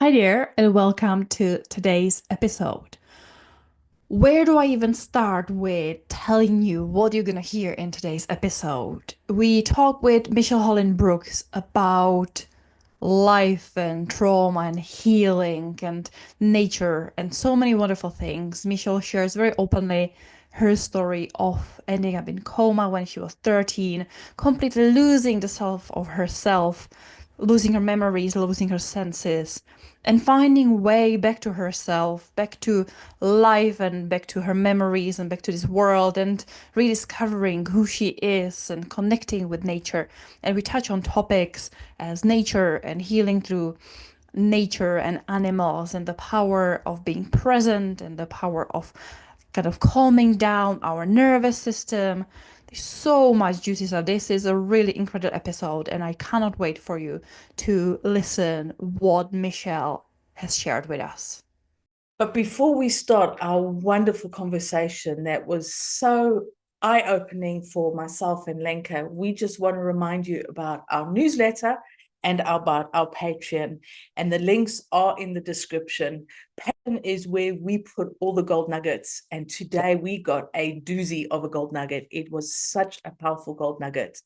Hi there, and welcome to today's episode. Where do I even start with telling you what you're gonna hear in today's episode? We talk with Michelle Holling-Brooks about life and trauma and healing and nature and so many wonderful things. Michelle shares very openly her story of ending up in coma when she was 13, completely losing the self of herself, losing her memories, losing her senses, and finding way back to herself, back to life and back to her memories and back to this world and rediscovering who she is and connecting with nature. And we touch on topics as nature and healing through nature and animals and the power of being present and the power of kind of calming down our nervous system. There's so much juicy stuff. This is a really incredible episode, and I cannot wait for you to listen what Michelle has shared with us. But before we start our wonderful conversation that was so eye-opening for myself and Lenka, we just want to remind you about our newsletter and about our Patreon. And the links are in the description. Patreon is where we put all the gold nuggets. And today we got a doozy of a gold nugget. It was such a powerful gold nugget.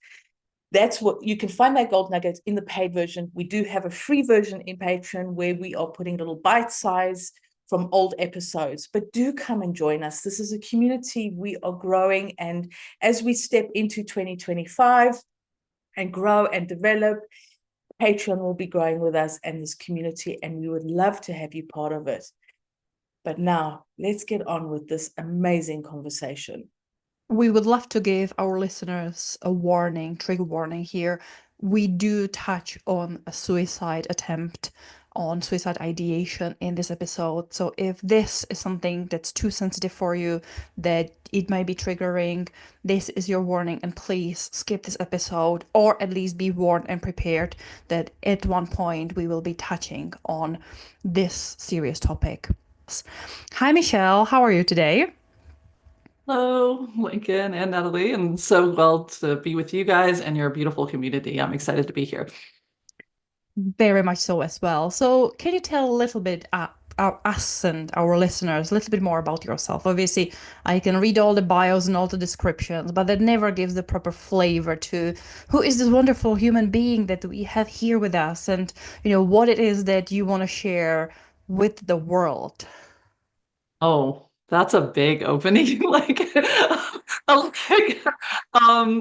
That's what you can find that gold nugget in the paid version. We do have a free version in Patreon where we are putting little bite size from old episodes, but do come and join us. This is a community we are growing. And as we step into 2025 and grow and develop, Patreon will be growing with us and this community, and we would love to have you part of it. But now let's get on with this amazing conversation. We would love to give our listeners a warning, trigger warning here. We do touch on a suicide attempt, on suicide ideation in this episode. So if this is something that's too sensitive for you, that it might be triggering, this is your warning, and please skip this episode or at least be warned and prepared that at one point we will be touching on this serious topic. Hi, Michelle. How are you today? Hello, Lincoln and Natalie, and so well to be with you guys and your beautiful community. I'm excited to be here. Very much so as well. So, can you tell a little bit us and our listeners a little bit more about yourself? Obviously, I can read all the bios and all the descriptions, but that never gives the proper flavor to who is this wonderful human being that we have here with us, and what it is that you want to share with the world. Oh, that's a big opening. Like,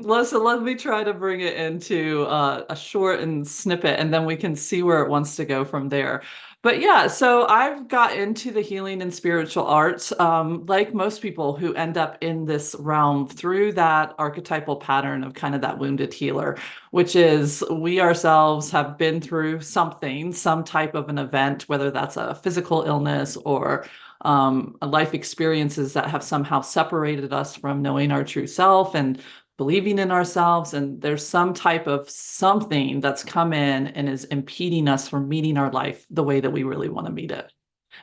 listen, let me try to bring it into a short and snippet, and then we can see where it wants to go from there. But yeah, so I've got into the healing and spiritual arts, like most people who end up in this realm through that archetypal pattern of kind of that wounded healer, which is we ourselves have been through something, some type of an event, whether that's a physical illness or life experiences that have somehow separated us from knowing our true self and believing in ourselves. And there's some type of something that's come in and is impeding us from meeting our life the way that we really want to meet it.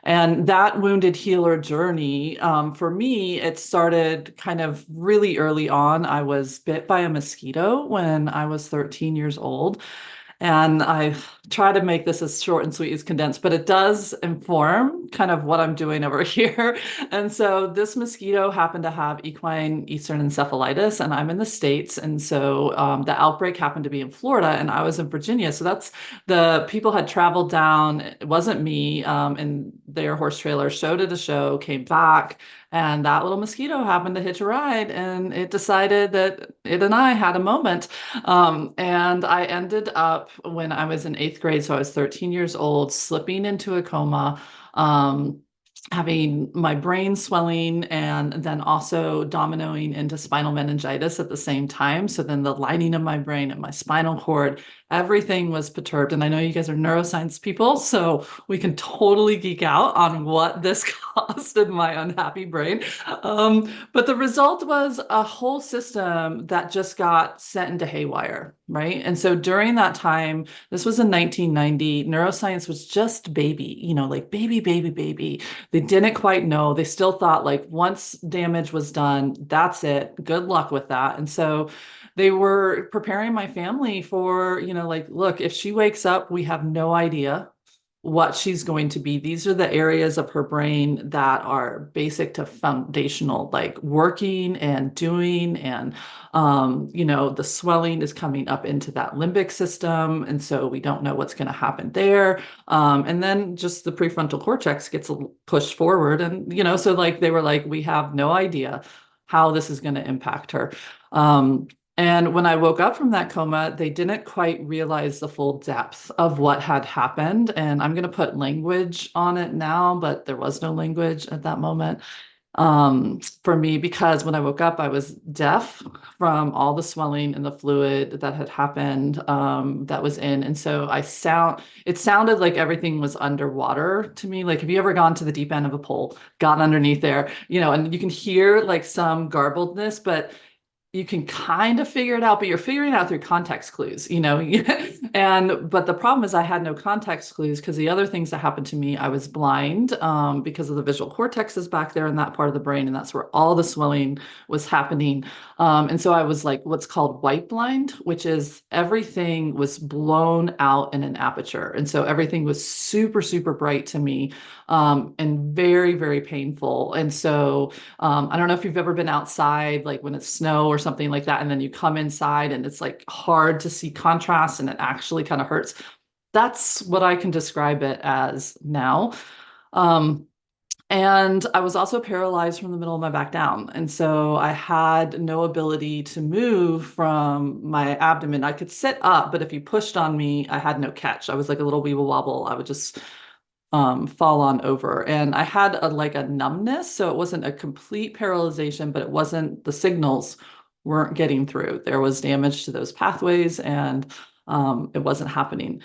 And that wounded healer journey, for me, it started kind of really early on. I was bit by a mosquito when I was 13 years old. And I try to make this as short and sweet as condensed, but it does inform kind of what I'm doing over here. And so this mosquito happened to have equine Eastern encephalitis, and I'm in the States. And so the outbreak happened to be in Florida, and I was in Virginia. So that's the people had traveled down. It wasn't me, in their horse trailer, show to the show, came back. And that little mosquito happened to hitch a ride, and it decided that it and I had a moment. And I ended up when I was in eighth grade, so I was 13 years old, slipping into a coma, having my brain swelling and then also dominoing into spinal meningitis at the same time. So then the lining of my brain and my spinal cord, everything was perturbed. And I know you guys are neuroscience people, so we can totally geek out on what this caused in my unhappy brain. But the result was a whole system that just got sent into haywire, right? And so during that time, this was in 1990, neuroscience was just baby, like baby, baby, baby. They didn't quite know. They still thought like once damage was done, that's it. Good luck with that. And so they were preparing my family for, like, look, if she wakes up, we have no idea. what she's going to be. These are the areas of her brain that are basic to foundational, like working and doing. And, the swelling is coming up into that limbic system. And so we don't know what's going to happen there. And then just the prefrontal cortex gets pushed forward. And, so like they were like, we have no idea how this is going to impact her. And when I woke up from that coma, they didn't quite realize the full depth of what had happened. And I'm going to put language on it now, but there was no language at that moment for me, because when I woke up, I was deaf from all the swelling and the fluid that had happened that was in. And so it sounded like everything was underwater to me. Like, have you ever gone to the deep end of a pool, got underneath there, and you can hear like some garbledness, but you can kind of figure it out, but you're figuring it out through context clues, but the problem is I had no context clues, because the other things that happened to me, I was blind because of the visual cortex is back there in that part of the brain, and that's where all the swelling was happening. And so I was like what's called white blind, which is everything was blown out in an aperture. And so everything was super, super bright to me, and very, very painful. And so I don't know if you've ever been outside, like when it's snow or something like that, and then you come inside and it's like hard to see contrast and it actually kind of hurts. That's what I can describe it as now. Um, and I was also paralyzed from the middle of my back down. And so I had no ability to move from my abdomen. I could sit up, but if you pushed on me, I had no catch. I was like a little weeble wobble. I would just fall on over. And I had like a numbness. So it wasn't a complete paralyzation, but the signals weren't getting through. There was damage to those pathways, and it wasn't happening.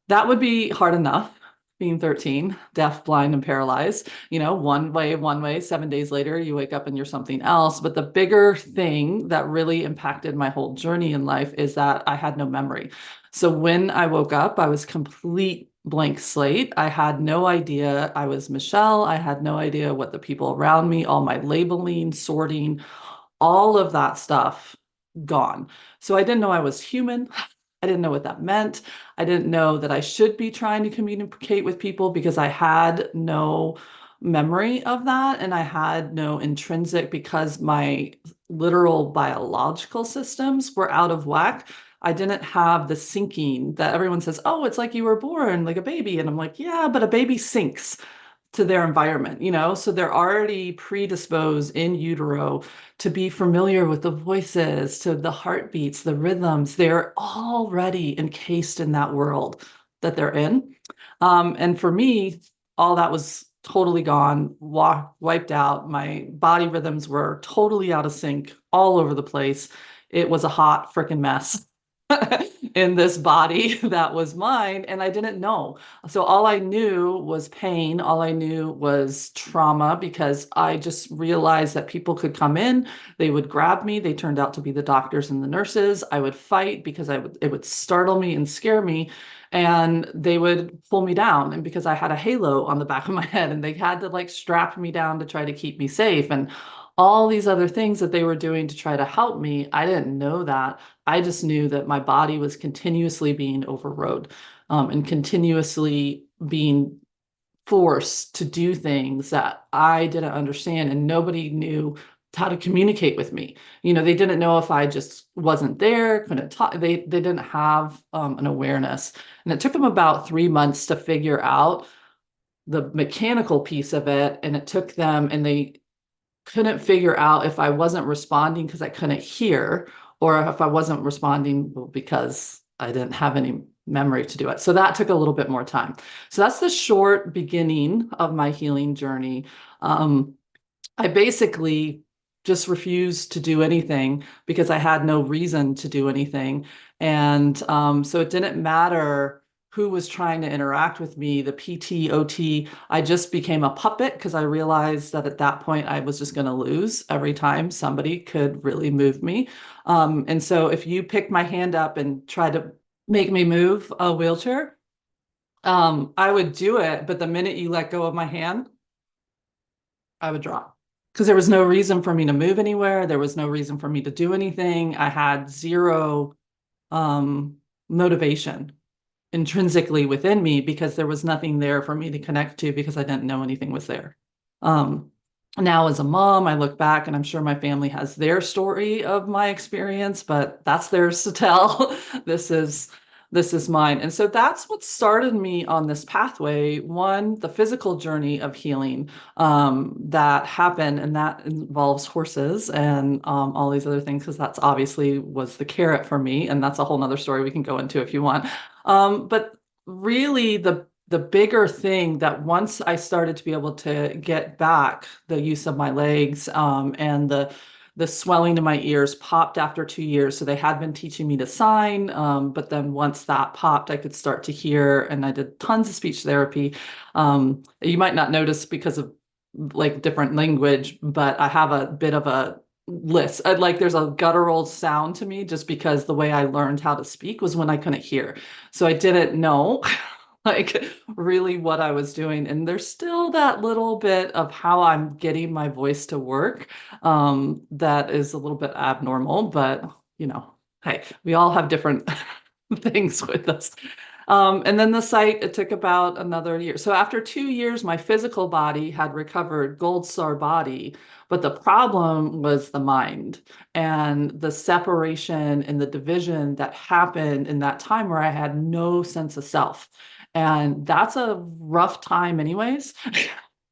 That would be hard enough, being 13, deaf, blind, and paralyzed. One way, 7 days later, you wake up and you're something else. But the bigger thing that really impacted my whole journey in life is that I had no memory. So when I woke up, I was complete blank slate. I had no idea I was Michelle. I had no idea what the people around me, all my labeling, sorting, all of that stuff gone. So I didn't know I was human. I didn't know what that meant. I didn't know that I should be trying to communicate with people, because I had no memory of that. And I had no intrinsic, because my literal biological systems were out of whack. I didn't have the sinking that everyone says, oh, it's like you were born like a baby. And I'm like, yeah, but a baby sinks to their environment, so they're already predisposed in utero to be familiar with the voices, to the heartbeats, the rhythms. They're already encased in that world that they're in. And for me, all that was totally gone, wiped out. My body rhythms were totally out of sync, all over the place. It was a hot freaking mess in this body that was mine, and I didn't know. So all I knew was pain. All I knew was trauma, because I just realized that people could come in, they would grab me. They turned out to be the doctors and the nurses. I would fight because it would startle me and scare me, and they would pull me down. And because I had a halo on the back of my head, and they had to like strap me down to try to keep me safe, and all these other things that they were doing to try to help me, I didn't know that. I just knew that my body was continuously being overrode, and continuously being forced to do things that I didn't understand, and nobody knew how to communicate with me. They didn't know if I just wasn't there, couldn't talk. They didn't have an awareness. And it took them about 3 months to figure out the mechanical piece of it. And it took them, and they couldn't figure out if I wasn't responding because I couldn't hear, or if I wasn't responding because I didn't have any memory to do it. So that took a little bit more time. So that's the short beginning of my healing journey. I basically just refused to do anything because I had no reason to do anything. And so it didn't matter who was trying to interact with me, the PT, OT. I just became a puppet, because I realized that at that point I was just going to lose every time somebody could really move me. And so if you picked my hand up and tried to make me move a wheelchair, I would do it. But the minute you let go of my hand, I would drop, because there was no reason for me to move anywhere. There was no reason for me to do anything. I had zero motivation intrinsically within me because there was nothing there for me to connect to because I didn't know anything was there. Um, Now, as a mom, I look back and I'm sure my family has their story of my experience, but that's theirs to tell. This is this is mine. And so that's what started me on this pathway. One, the physical journey of healing that happened, and that involves horses and all these other things, because that's obviously was the carrot for me. And that's a whole nother story we can go into if you want. But really, the bigger thing that once I started to be able to get back the use of my legs and the swelling in my ears popped after 2 years. So they had been teaching me to sign, but then once that popped, I could start to hear, and I did tons of speech therapy. You might not notice because of like different language, but I have a bit of a list. Like there's a guttural sound to me just because the way I learned how to speak was when I couldn't hear. So I didn't know like really what I was doing. And there's still that little bit of how I'm getting my voice to work that is a little bit abnormal, but you know, hey, we all have different things with us. And then the site, it took about another year. So after 2 years, my physical body had recovered gold star body, but the problem was the mind and the separation and the division that happened in that time where I had no sense of self. And that's a rough time anyways.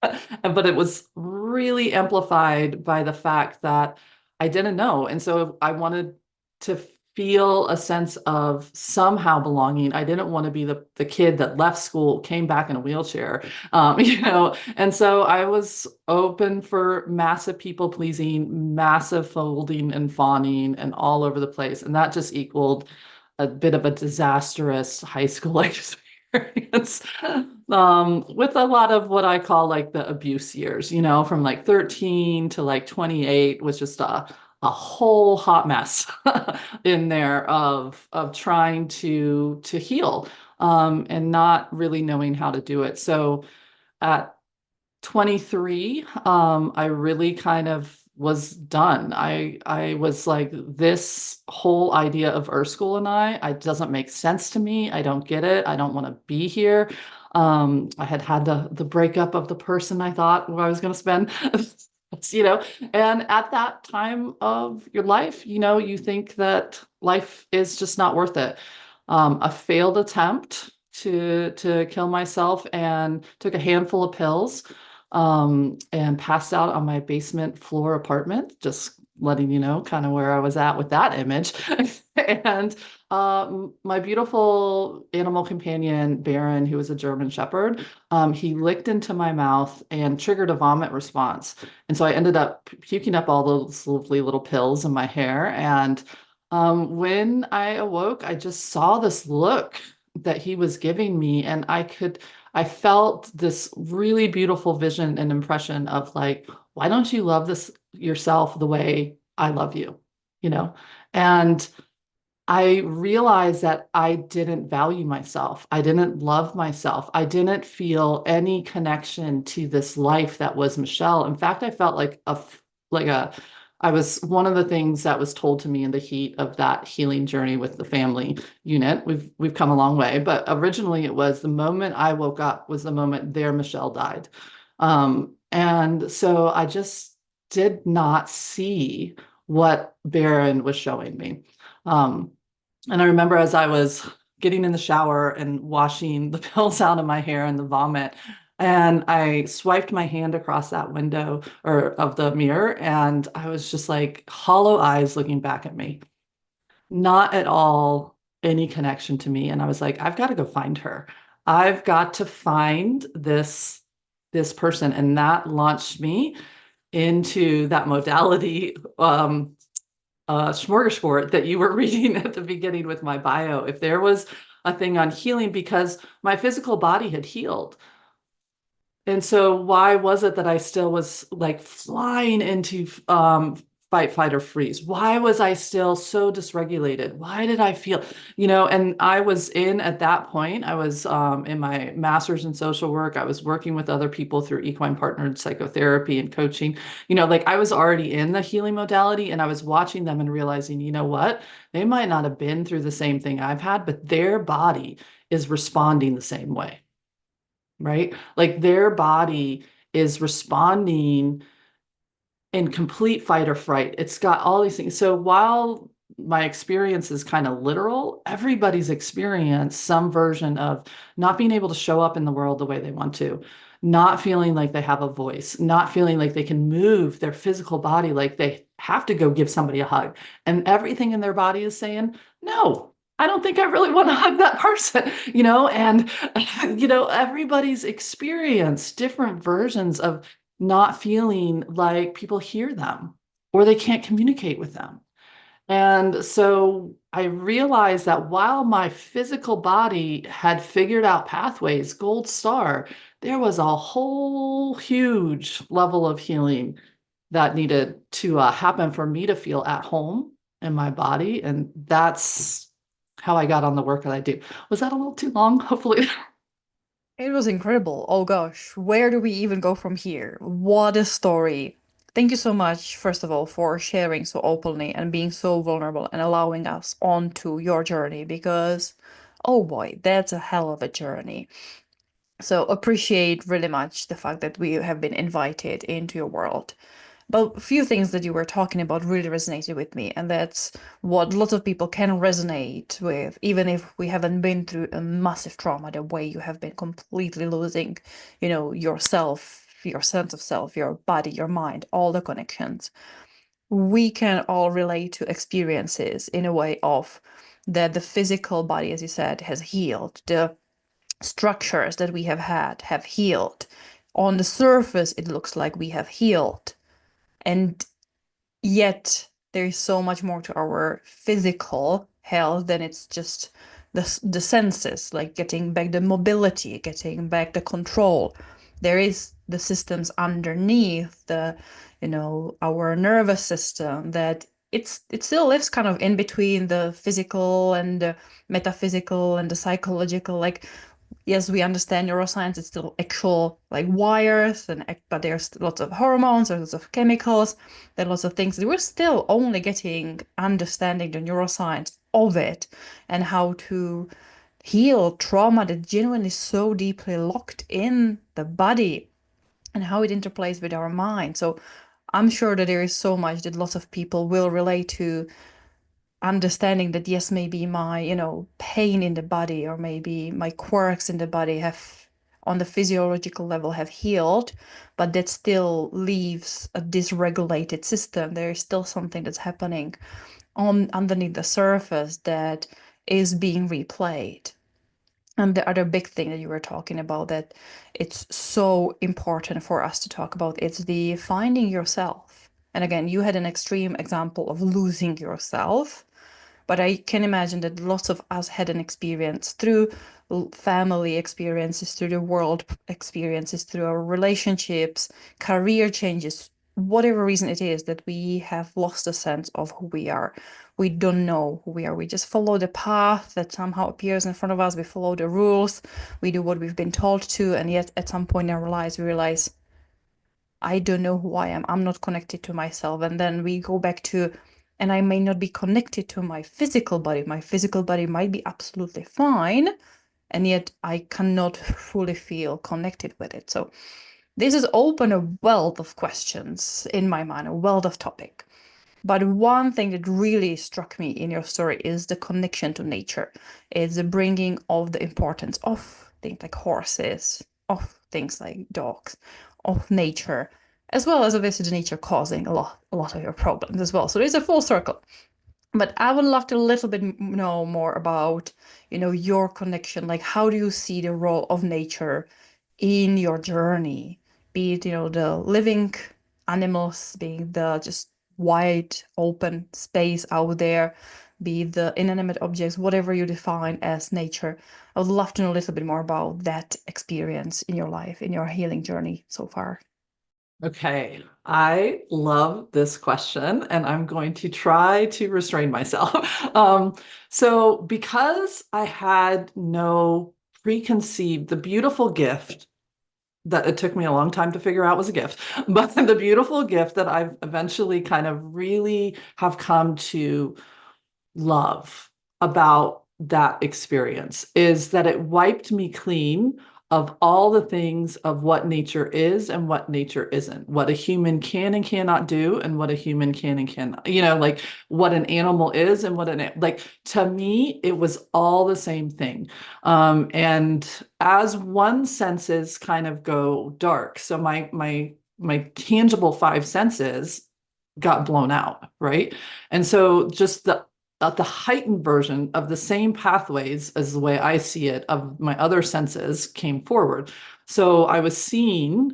But it was really amplified by the fact that I didn't know. And so I wanted to feel a sense of somehow belonging. I didn't want to be the kid that left school, came back in a wheelchair, and so I was open for massive people pleasing, massive folding and fawning and all over the place. And that just equaled a bit of a disastrous high school experience with a lot of what I call like the abuse years, from like 13 to like 28 was just a whole hot mess in there of trying to heal and not really knowing how to do it. So at 23, I really kind of was done. I was like, this whole idea of Earth School and it doesn't make sense to me. I don't get it. I don't want to be here. I had had the breakup of the person I thought where I was going to spend, and at that time of your life, you think that life is just not worth it. A failed attempt to kill myself and took a handful of pills and passed out on my basement floor apartment, just letting you know kind of where I was at with that image. And my beautiful animal companion, Baron, who was a German Shepherd, he licked into my mouth and triggered a vomit response. And so I ended up puking up all those lovely little pills in my hair. And when I awoke, I just saw this look that he was giving me, and I felt this really beautiful vision and impression of like, why don't you love this yourself the way I love you? You know? And I realized that I didn't value myself. I didn't love myself. I didn't feel any connection to this life that was Michelle. In fact, I felt like a I was one of the things that was told to me in the heat of that healing journey with the family unit. We've come a long way, but originally it was the moment I woke up was the moment there Michelle died. And so I just did not see what Baron was showing me. And I remember as I was getting in the shower and washing the pills out of my hair and the vomit, and I swiped my hand across that window or of the mirror, and I was just like hollow eyes looking back at me. Not at all any connection to me. And I was like, I've got to go find her. I've got to find this person. And that launched me into that modality smorgasbord that you were reading at the beginning with my bio. If there was a thing on healing, because my physical body had healed. And so why was it that I still was like flying into fight, flight, or freeze? Why was I still so dysregulated? Why did I feel, and I was at that point, I was in my master's in social work. I was working with other people through equine partnered psychotherapy and coaching. Like I was already in the healing modality, and I was watching them and realizing, you know what? They might not have been through the same thing I've had, but their body is responding the same way, right? Like their body is responding in complete fight or fright. It's got all these things. So while my experience is kind of literal, everybody's experienced some version of not being able to show up in the world the way they want to, not feeling like they have a voice, not feeling like they can move their physical body, like they have to go give somebody a hug. And everything in their body is saying, no. I don't think I really want to hug that person, and everybody's experienced different versions of not feeling like people hear them or they can't communicate with them. And so I realized that while my physical body had figured out pathways, gold star, there was a whole huge level of healing that needed to happen for me to feel at home in my body. And that's how I got on the work that I do. Was that a little too long? Hopefully. It was incredible. Oh gosh, where do we even go from here? What a story. Thank you so much, first of all, for sharing so openly and being so vulnerable and allowing us onto your journey because, oh boy, that's a hell of a journey. So appreciate really much the fact that we have been invited into your world. But a few things that you were talking about really resonated with me, and that's what lots of people can resonate with, even if we haven't been through a massive trauma, the way you have been completely losing, yourself, your sense of self, your body, your mind, all the connections. We can all relate to experiences in a way of that the physical body, as you said, has healed. The structures that we have healed. On the surface, it looks like we have healed. And yet there is so much more to our physical health than it's just the senses, like getting back the mobility, getting back the control. There is the systems underneath our nervous system that it still lives kind of in between the physical and the metaphysical and the psychological. Like, yes, we understand neuroscience, it's still actual like wires, but there's lots of hormones, there's lots of chemicals, there are lots of things. We're still only getting understanding the neuroscience of it and how to heal trauma that genuinely so deeply locked in the body and how it interplays with our mind. So I'm sure that there is so much that lots of people will relate to, understanding that yes, maybe my pain in the body or maybe my quirks in the body have on the physiological level have healed, but that still leaves a dysregulated system. There is still something that's happening on underneath the surface that is being replayed. And the other big thing that you were talking about that it's so important for us to talk about, it's the finding yourself. And again, you had an extreme example of losing yourself, but I can imagine that lots of us had an experience through family experiences, through the world experiences, through our relationships, career changes, whatever reason it is that we have lost a sense of who we are. We don't know who we are. We just follow the path that somehow appears in front of us. We follow the rules. We do what we've been told to. And yet at some point in our lives, we realize, I don't know who I am. I'm not connected to myself. And then we go back to, and I may not be connected to my physical body. My physical body might be absolutely fine, and yet I cannot fully feel connected with it. So this has opened a wealth of questions in my mind, a wealth of topic. But one thing that really struck me in your story is the connection to nature. It's the bringing of the importance of things like horses, of things like dogs, of nature, as well as obviously the nature causing a lot of your problems as well. So there's a full circle. But I would love to a little bit know more about, your connection. Like, how do you see the role of nature in your journey? Be it, the living animals, being the just wide open space out there, be it the inanimate objects, whatever you define as nature. I would love to know a little bit more about that experience in your life, in your healing journey so far. Okay, I love this question, and I'm going to try to restrain myself. So, because I had no preconceived, the beautiful gift that it took me a long time to figure out was a gift, but the beautiful gift that I've eventually kind of really have come to love about that experience is that it wiped me clean of all the things of what nature is and what nature isn't, what a human can and cannot do, and what a human can and cannot, like what an animal is and what like to me, it was all the same thing. And as one senses kind of go dark, so my tangible five senses got blown out, right? And so just the heightened version of the same pathways as the way I see it of my other senses came forward. So I was seeing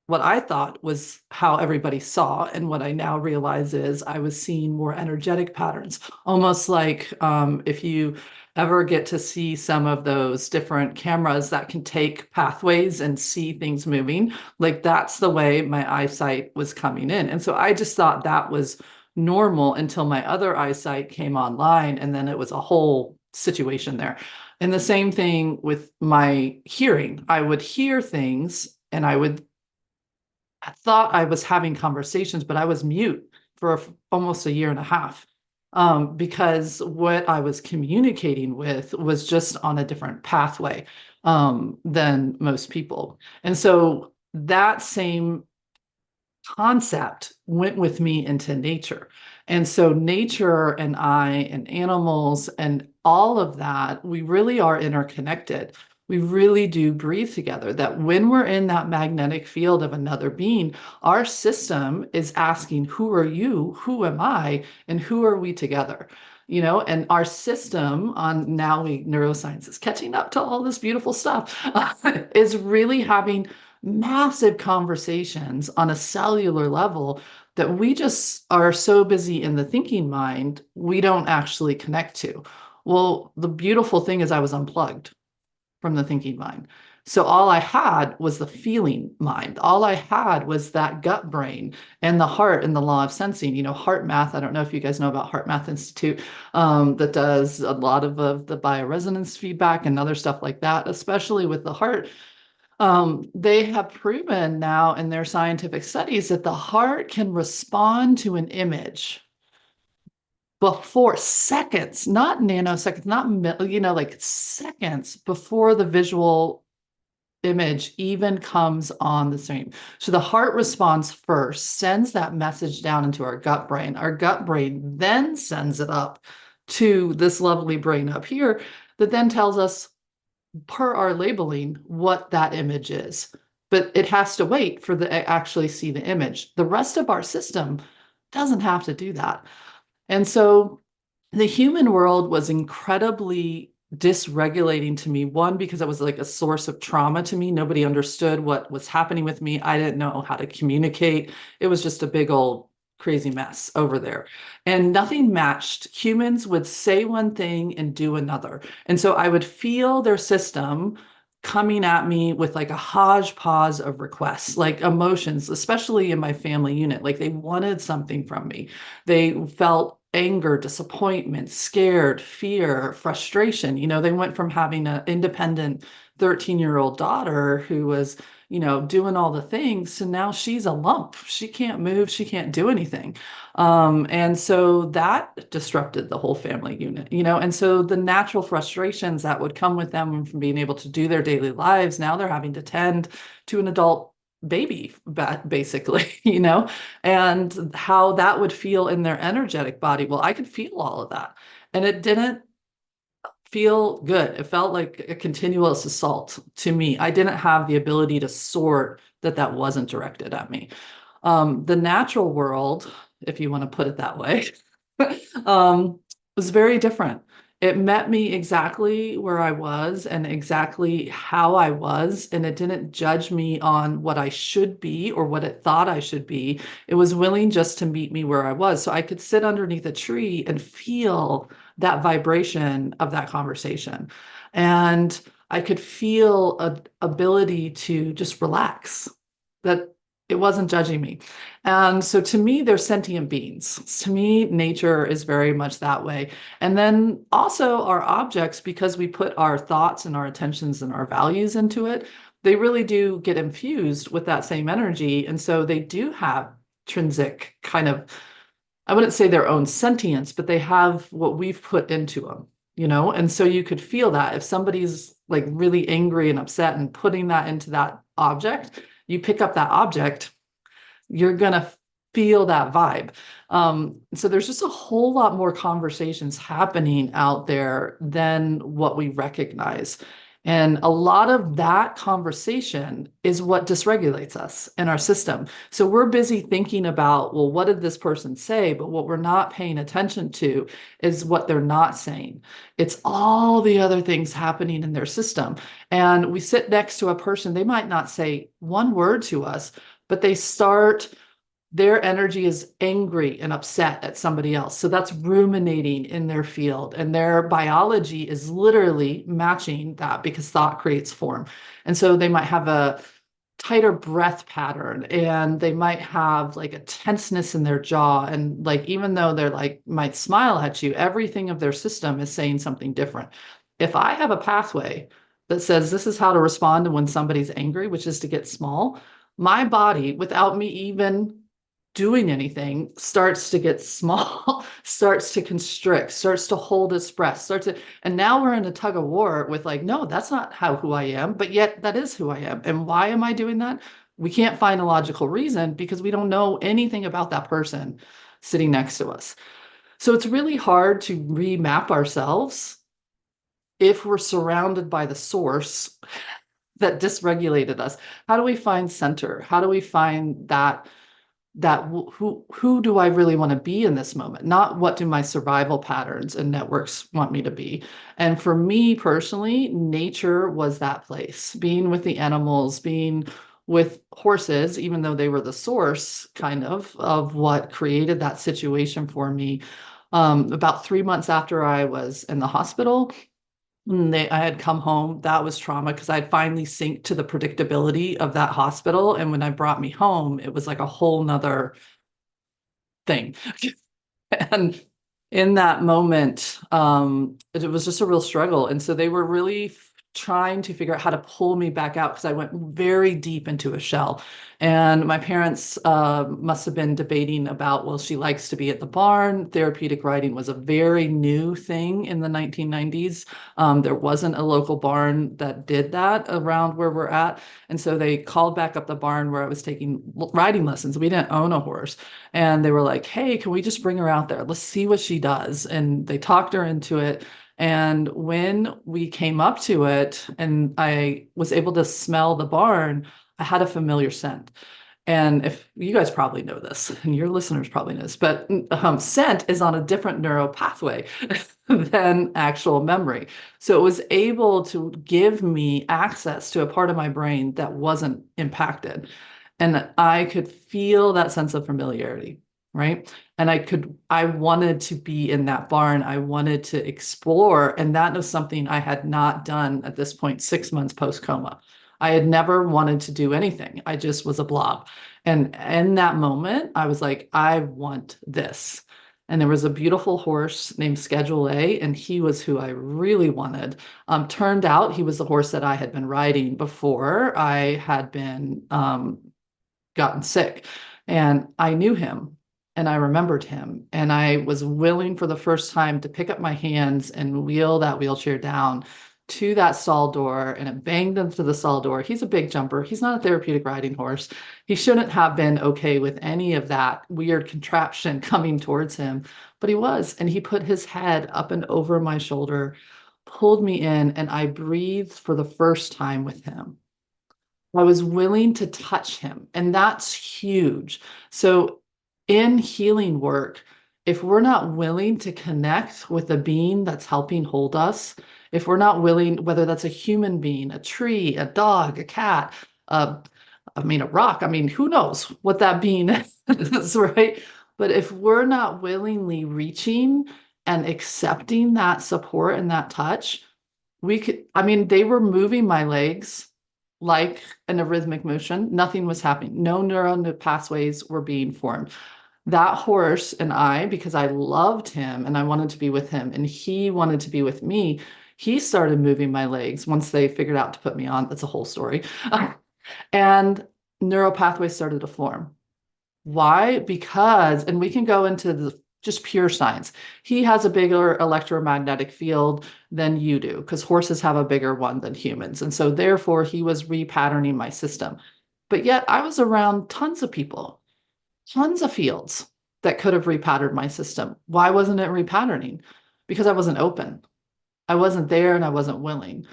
what I thought was how everybody saw. And what I now realize is I was seeing more energetic patterns, almost like if you ever get to see some of those different cameras that can take pathways and see things moving, like that's the way my eyesight was coming in. And so I just thought that was normal until my other eyesight came online. And then it was a whole situation there. And the same thing with my hearing. I would hear things and I thought I was having conversations, but I was mute for almost a year and a half, because what I was communicating with was just on a different pathway, than most people. And so that same concept went with me into nature. And so nature and I and animals and all of that, we really are interconnected. We really do breathe together. That when we're in that magnetic field of another being, our system is asking, who are you? Who am I? And who are we together? And our system on now neuroscience is catching up to all this beautiful stuff, is really having massive conversations on a cellular level that we just are so busy in the thinking mind, we don't actually connect to. Well, the beautiful thing is I was unplugged from the thinking mind. So all I had was the feeling mind. All I had was that gut brain and the heart and the law of sensing. Heart math. I don't know if you guys know about Heart Math Institute, that does a lot of the bioresonance feedback and other stuff like that, especially with the heart. They have proven now in their scientific studies that the heart can respond to an image before seconds, not nanoseconds, not like seconds before the visual image even comes on the screen. So the heart responds first, sends that message down into our gut brain. Our gut brain then sends it up to this lovely brain up here that then tells us, per our labeling, what that image is. But it has to wait for the actually see the image. The rest of our system doesn't have to do that. And so the human world was incredibly dysregulating to me. One, because it was like a source of trauma to me. Nobody understood what was happening with me. I didn't know how to communicate. It was just a big old crazy mess over there. And nothing matched. Humans would say one thing and do another. And so I would feel their system coming at me with like a hodgepodge of requests, like emotions, especially in my family unit. Like they wanted something from me. They felt anger, disappointment, scared, fear, frustration. They went from having an independent 13-year-old daughter who was, doing all the things to now she's a lump. She can't move, she can't do anything. And so that disrupted the whole family unit, and so the natural frustrations that would come with them from being able to do their daily lives, now they're having to tend to an adult baby, basically, and how that would feel in their energetic body. Well, I could feel all of that, and it didn't feel good. It felt like a continuous assault to me. I didn't have the ability to sort that wasn't directed at me. The natural world, if you want to put it that way, was very different. It met me exactly where I was and exactly how I was, and it didn't judge me on what I should be or what it thought I should be. It was willing just to meet me where I was. So I could sit underneath a tree and feel that vibration of that conversation. And I could feel an ability to just relax. That it wasn't judging me. And so to me, they're sentient beings. To me, nature is very much that way. And then also our objects, because we put our thoughts and our attentions and our values into it, they really do get infused with that same energy. And so they do have intrinsic kind of, I wouldn't say their own sentience, but they have what we've put into them, you know? And so you could feel that if somebody's like really angry and upset and putting that into that object, you pick up that object, you're going to feel that vibe. So there's just a whole lot more conversations happening out there than what we recognize. And a lot of that conversation is what dysregulates us in our system. So we're busy thinking about, well, what did this person say? But what we're not paying attention to is what they're not saying. It's all the other things happening in their system. And we sit next to a person, they might not say one word to us, but their energy is angry and upset at somebody else. So that's ruminating in their field. And their biology is literally matching that because thought creates form. And so they might have a tighter breath pattern and they might have like a tenseness in their jaw. And like, even though they're like, might smile at you, everything of their system is saying something different. If I have a pathway that says this is how to respond to when somebody's angry, which is to get small, my body, without me even doing anything, starts to get small, starts to constrict, starts to hold its breath, and now we're in a tug of war with like, no, that's not who I am, but yet that is who I am. And why am I doing that? We can't find a logical reason because we don't know anything about that person sitting next to us. So it's really hard to remap ourselves if we're surrounded by the source that dysregulated us. How do we find center? How do we find who do I really want to be in this moment? Not what do my survival patterns and networks want me to be. And for me personally, nature was that place. Being with the animals, being with horses, even though they were the source kind of what created that situation for me. About 3 months after I was in the hospital, I had come home. That was trauma because I'd finally synced to the predictability of that hospital. And when I brought me home, it was like a whole nother thing. And in that moment, it was just a real struggle. And so they were really trying to figure out how to pull me back out because I went very deep into a shell. And my parents must have been debating about, well, she likes to be at the barn. Therapeutic riding was a very new thing in the 1990s. There wasn't a local barn that did that around where we're at. And so they called back up the barn where I was taking riding lessons. We didn't own a horse. And they were like, hey, can we just bring her out there? Let's see what she does. And they talked her into it. And when we came up to it and I was able to smell the barn, I had a familiar scent. And if you guys probably know this, and your listeners probably know this, but scent is on a different neural pathway than actual memory. So it was able to give me access to a part of my brain that wasn't impacted. And I could feel that sense of familiarity, right? And I wanted to be in that barn. I wanted to explore. And that was something I had not done at this point, 6 months post-coma. I had never wanted to do anything. I just was a blob. And in that moment, I was like, I want this. And there was a beautiful horse named Schedule A, and he was who I really wanted. Turned out he was the horse that I had been riding before I had been gotten sick. And I knew him and I remembered him. And I was willing for the first time to pick up my hands and wheel that wheelchair down to that stall door, and it banged into the stall door. He's a big jumper. He's not a therapeutic riding horse. He shouldn't have been okay with any of that weird contraption coming towards him, but he was. And he put his head up and over my shoulder, pulled me in, and I breathed for the first time with him. I was willing to touch him, and that's huge. So in healing work, if we're not willing to connect with a being that's helping hold us, if we're not willing, whether that's a human being, a tree, a dog, a cat, a rock, who knows what that being is, right? But if we're not willingly reaching and accepting that support and that touch, they were moving my legs like an arrhythmic motion. Nothing was happening. No neural pathways were being formed. That horse and I, because I loved him and I wanted to be with him and he wanted to be with me, he started moving my legs once they figured out to put me on. That's a whole story. And neural pathways started to form. Why? Because, and we can go into the just pure science. He has a bigger electromagnetic field than you do, because horses have a bigger one than humans. And so therefore he was repatterning my system. But yet I was around tons of people, tons of fields that could have repatterned my system. Why wasn't it repatterning? Because I wasn't open. I wasn't there and I wasn't willing.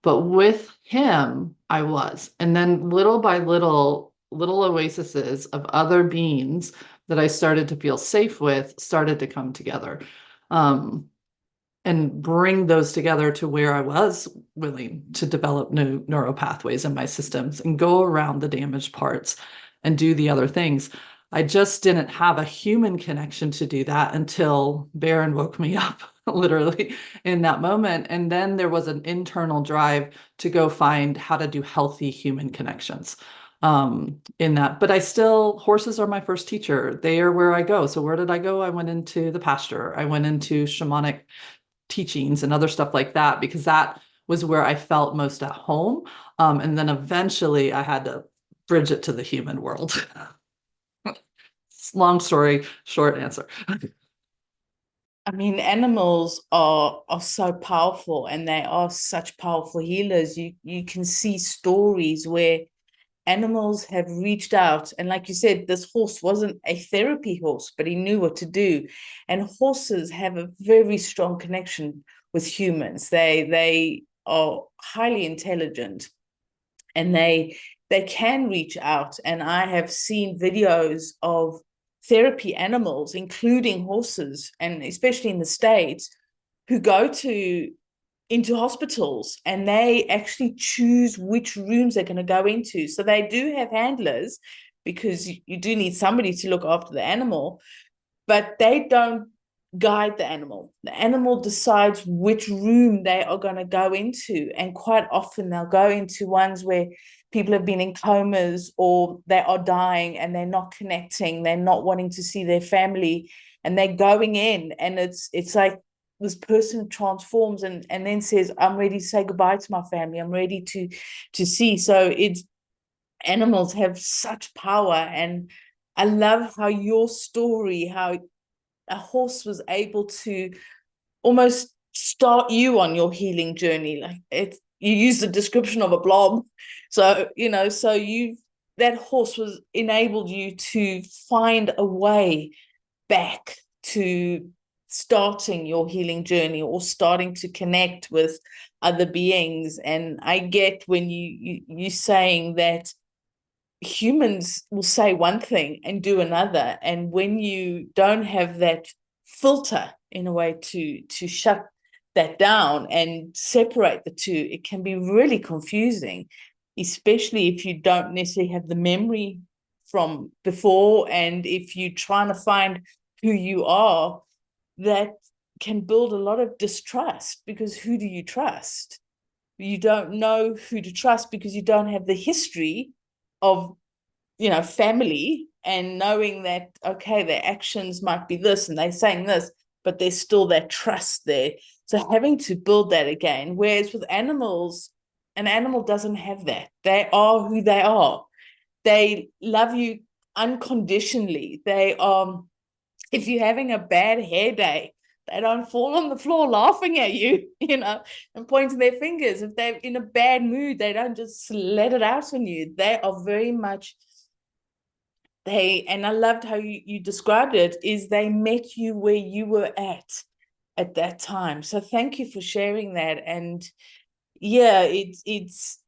But with him, I was. And then little by little, little oases of other beings that I started to feel safe with started to come together. And bring those together to where I was willing to develop new neural pathways in my systems and go around the damaged parts and do the other things. I just didn't have a human connection to do that until Baron woke me up, literally, in that moment. And then there was an internal drive to go find how to do healthy human connections in that. But I still, horses are my first teacher. They are where I go. So where did I go? I went into the pasture. I went into shamanic teachings and other stuff like that, because that was where I felt most at home. And then eventually I had to bridge it to the human world. Long story, short answer. I mean, animals are so powerful, and they are such powerful healers. You can see stories where animals have reached out, and like you said, this horse wasn't a therapy horse, but he knew what to do. And horses have a very strong connection with humans. They are highly intelligent, and they can reach out. And I have seen videos of therapy animals, including horses, and especially in the States, who go into hospitals, and they actually choose which rooms they're going to go into. So they do have handlers, because you do need somebody to look after the animal, but they don't guide the animal. The animal decides which room they are going to go into. And quite often they'll go into ones where people have been in comas, or they are dying and they're not connecting, they're not wanting to see their family, and they're going in, and it's like this person transforms and then says, I'm ready to say goodbye to my family, I'm ready to see. So it's, animals have such power. And I love how your story, how a horse was able to almost start you on your healing journey. Like, it's, you use the description of a blob. So, so that horse was enabled you to find a way back to starting your healing journey, or starting to connect with other beings. And I get when you saying that humans will say one thing and do another, and when you don't have that filter in a way to shut that down and separate the two, it can be really confusing, especially if you don't necessarily have the memory from before, and if you're trying to find who you are. That can build a lot of distrust, because who do you trust? You don't know who to trust, because you don't have the history of family, and knowing that, okay, their actions might be this and they're saying this, but there's still that trust there. So having to build that again, whereas with animals, an animal doesn't have that. They are who they are. They love you unconditionally. They if you're having a bad hair day, they don't fall on the floor laughing at you, and pointing their fingers. If they're in a bad mood, they don't just let it out on you. They are very much, and I loved how you described it, is they met you where you were at that time. So thank you for sharing that. And yeah, it's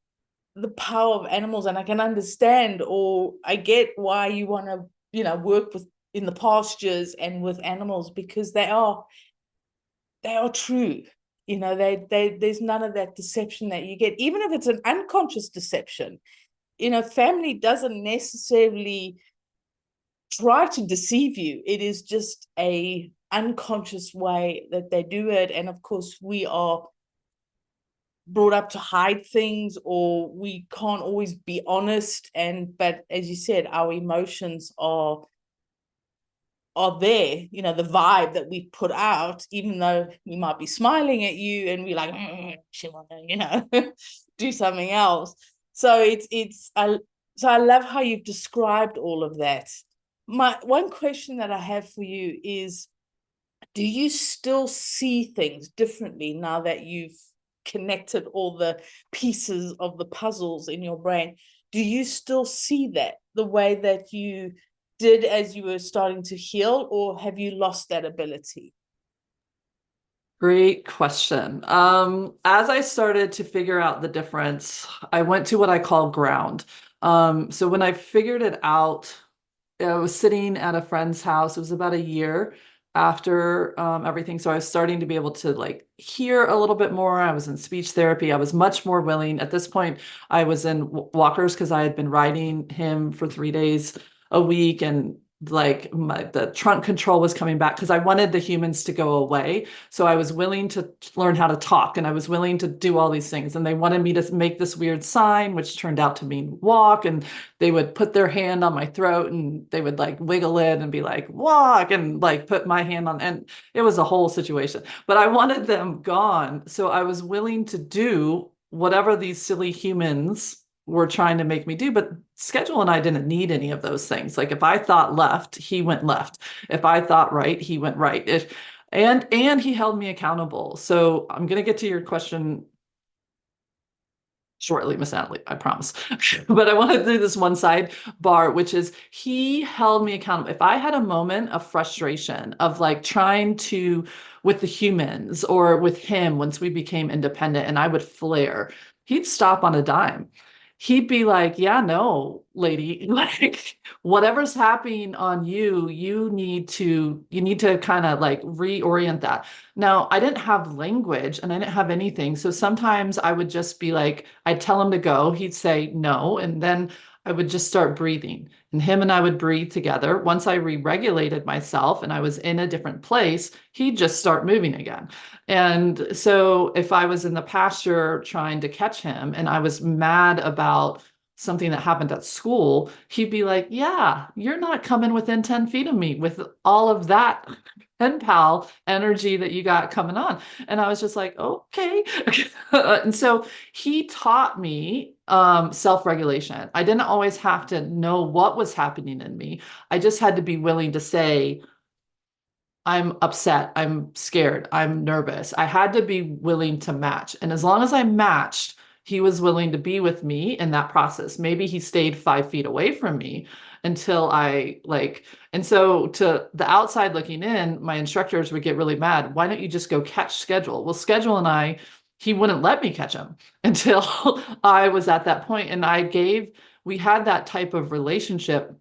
the power of animals, and I can understand, or I get why you want to, work with in the pastures and with animals, because they are true. There's none of that deception that you get, even if it's an unconscious deception. Family doesn't necessarily try to deceive you. It is just a unconscious way that they do it. And of course, we are brought up to hide things, or we can't always be honest. But as you said, our emotions are there, the vibe that we put out, even though we might be smiling at you and we're like, she want to, do something else. So I love how you've described all of that. My one question that I have for you is, do you still see things differently now that you've connected all the pieces of the puzzles in your brain? Do you still see that the way that you did as you were starting to heal, or have you lost that ability? Great question. As I started to figure out the difference, I went to what I call ground. So when I figured it out, I was sitting at a friend's house. It was about a year after everything. So I was starting to be able to like hear a little bit more. I was in speech therapy. I was much more willing. At this point, I was in walkers because I had been riding him for 3 days a week, and like the trunk control was coming back because I wanted the humans to go away. So I was willing to learn how to talk, and I was willing to do all these things. And they wanted me to make this weird sign, which turned out to mean walk. And they would put their hand on my throat and they would like wiggle it and be like, walk, and like put my hand on. And it was a whole situation, but I wanted them gone. So I was willing to do whatever these silly humans were trying to make me do. But schedule and I didn't need any of those things. Like if I thought left, he went left. If I thought right, he went right. And he held me accountable. So I'm going to get to your question shortly, Miss Natalie, I promise. But I want to do this one sidebar, which is he held me accountable. If I had a moment of frustration of like trying to with the humans or with him once we became independent and I would flare, he'd stop on a dime. He'd be like, yeah, no, lady, like whatever's happening on you, you need to kind of like reorient that. Now, I didn't have language and I didn't have anything. So sometimes I would just be like, I'd tell him to go. He'd say no. And then I would just start breathing. And him and I would breathe together. Once I re-regulated myself and I was in a different place, he'd just start moving again. And so if I was in the pasture trying to catch him and I was mad about something that happened at school, he'd be like, yeah, you're not coming within 10 feet of me with all of that pen pal energy that you got coming on. And I was just like, okay. And so he taught me self-regulation. I didn't always have to know what was happening in me. I just had to be willing to say, I'm upset, I'm scared, I'm nervous. I had to be willing to match. And as long as I matched, he was willing to be with me in that process. Maybe he stayed 5 feet away from me until I like, and so to the outside looking in, my instructors would get really mad. Why don't you just go catch Schedule? Well, Schedule and I, he wouldn't let me catch him until I was at that point. And we had that type of relationship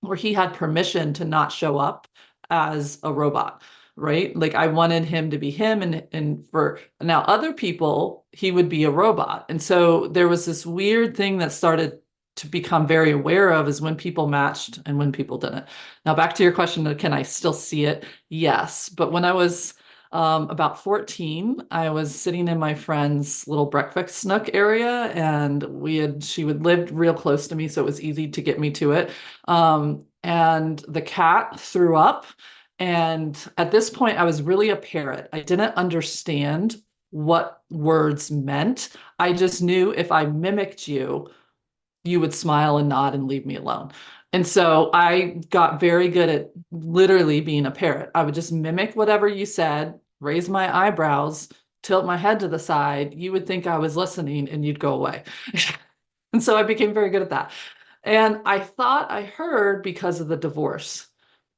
where he had permission to not show up as a robot, right? Like I wanted him to be him, and for now other people, he would be a robot. And so there was this weird thing that started to become very aware of is when people matched and when people didn't. Now back to your question, can I still see it? Yes. But when I was about 14, I was sitting in my friend's little breakfast nook area, and she would live real close to me, so it was easy to get me to it. And the cat threw up. And at this point, I was really a parrot. I didn't understand what words meant. I just knew if I mimicked you, you would smile and nod and leave me alone. And so I got very good at literally being a parrot. I would just mimic whatever you said, raise my eyebrows, tilt my head to the side. You would think I was listening and you'd go away. And so I became very good at that. And I thought I heard because of the divorce.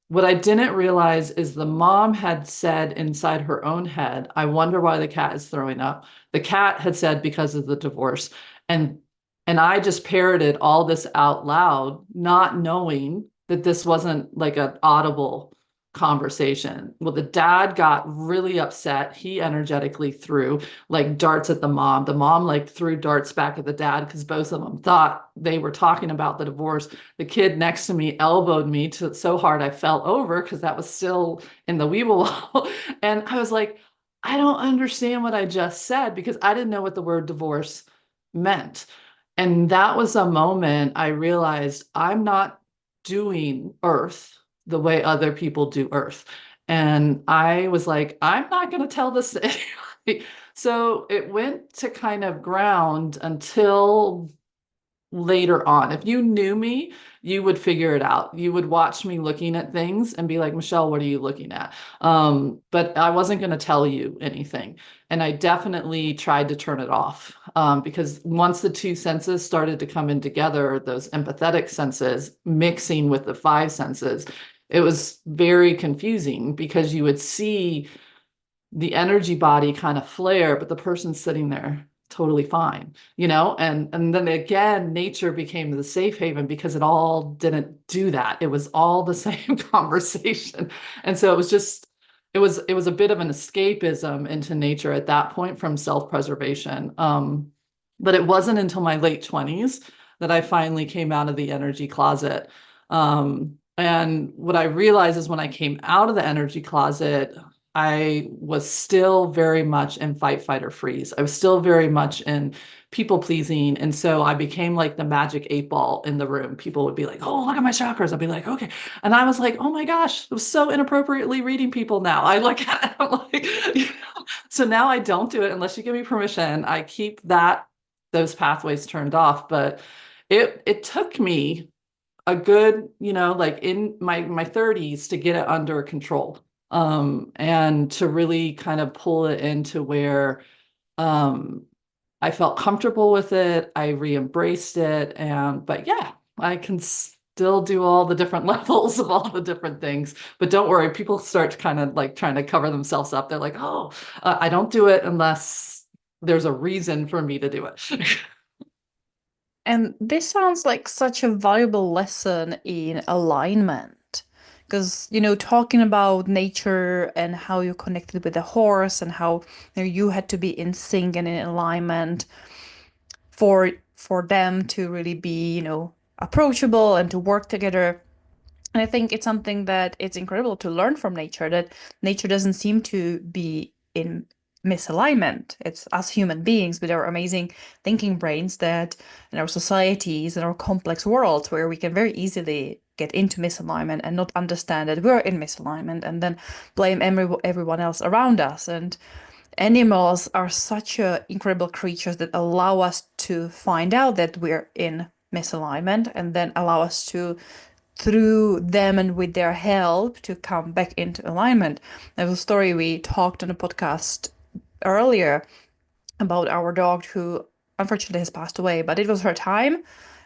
What I didn't realize is the mom had said inside her own head, I wonder why the cat is throwing up. The cat had said because of the divorce. And and I just parroted all this out loud, not knowing that this wasn't like an audible conversation. Well, the dad got really upset. He energetically threw like darts at the mom. The mom like threw darts back at the dad because both of them thought they were talking about the divorce. The kid next to me elbowed me so hard I fell over because that was still in the Weeble wall. And I was like, I don't understand what I just said, because I didn't know what the word divorce meant. And that was a moment I realized I'm not doing Earth the way other people do Earth. And I was like, I'm not going to tell this to anybody. So it went to kind of ground until later on. If you knew me, you would figure it out. You would watch me looking at things and be like, Michelle, what are you looking at? But I wasn't going to tell you anything. And I definitely tried to turn it off, because once the two senses started to come in together, those empathetic senses mixing with the five senses, it was very confusing, because you would see the energy body kind of flare, but the person's sitting there totally fine, and then again, nature became the safe haven, because it all didn't do that. It was all the same conversation. And so it was a bit of an escapism into nature at that point from self-preservation. But it wasn't until my late 20s that I finally came out of the energy closet. And what I realized is, when I came out of the energy closet, I was still very much in fight, fight, or freeze. I was still very much in people pleasing. And so I became like the magic 8 ball in the room. People would be like, oh, look at my chakras. I'd be like, okay. And I was like, oh my gosh, I was so inappropriately reading people now. I look at it, I'm like, so now I don't do it unless you give me permission. I keep those pathways turned off. But it took me a good, like in my 30s, to get it under control, and to really kind of pull it into where um, I felt comfortable with it. I re-embraced it, and but yeah, I can still do all the different levels of all the different things. But don't worry, people start kind of like trying to cover themselves up. They're like, oh, I don't do it unless there's a reason for me to do it. And this sounds like such a valuable lesson in alignment. Because, talking about nature and how you connected with the horse and how you had to be in sync and in alignment for them to really be, approachable and to work together. And I think it's something that it's incredible to learn from nature, that nature doesn't seem to be in misalignment. It's us human beings with our amazing thinking brains that in our societies and our complex worlds where we can very easily get into misalignment and not understand that we're in misalignment and then blame everyone else around us. And animals are such incredible creatures that allow us to find out that we're in misalignment and then allow us to, through them and with their help, to come back into alignment. There's a story we talked on a podcast earlier about our dog who unfortunately has passed away, but it was her time.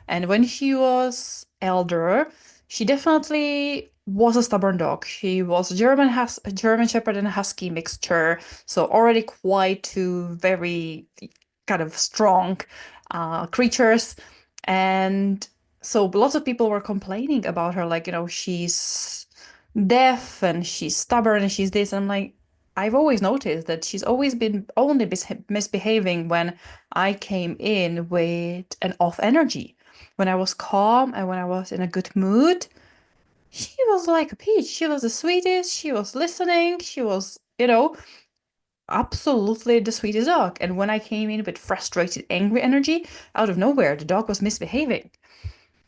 And when she was elder, she definitely was a stubborn dog. She was a German Shepherd and a Husky mixture, so already quite two very kind of strong creatures. And so lots of people were complaining about her, like, she's deaf and she's stubborn and she's this. And I'm like, I've always noticed that she's always been only misbehaving when I came in with an off energy. When I was calm and when I was in a good mood, she was like a peach. She was the sweetest. She was listening. She was, absolutely the sweetest dog. And when I came in with frustrated, angry energy, out of nowhere, the dog was misbehaving.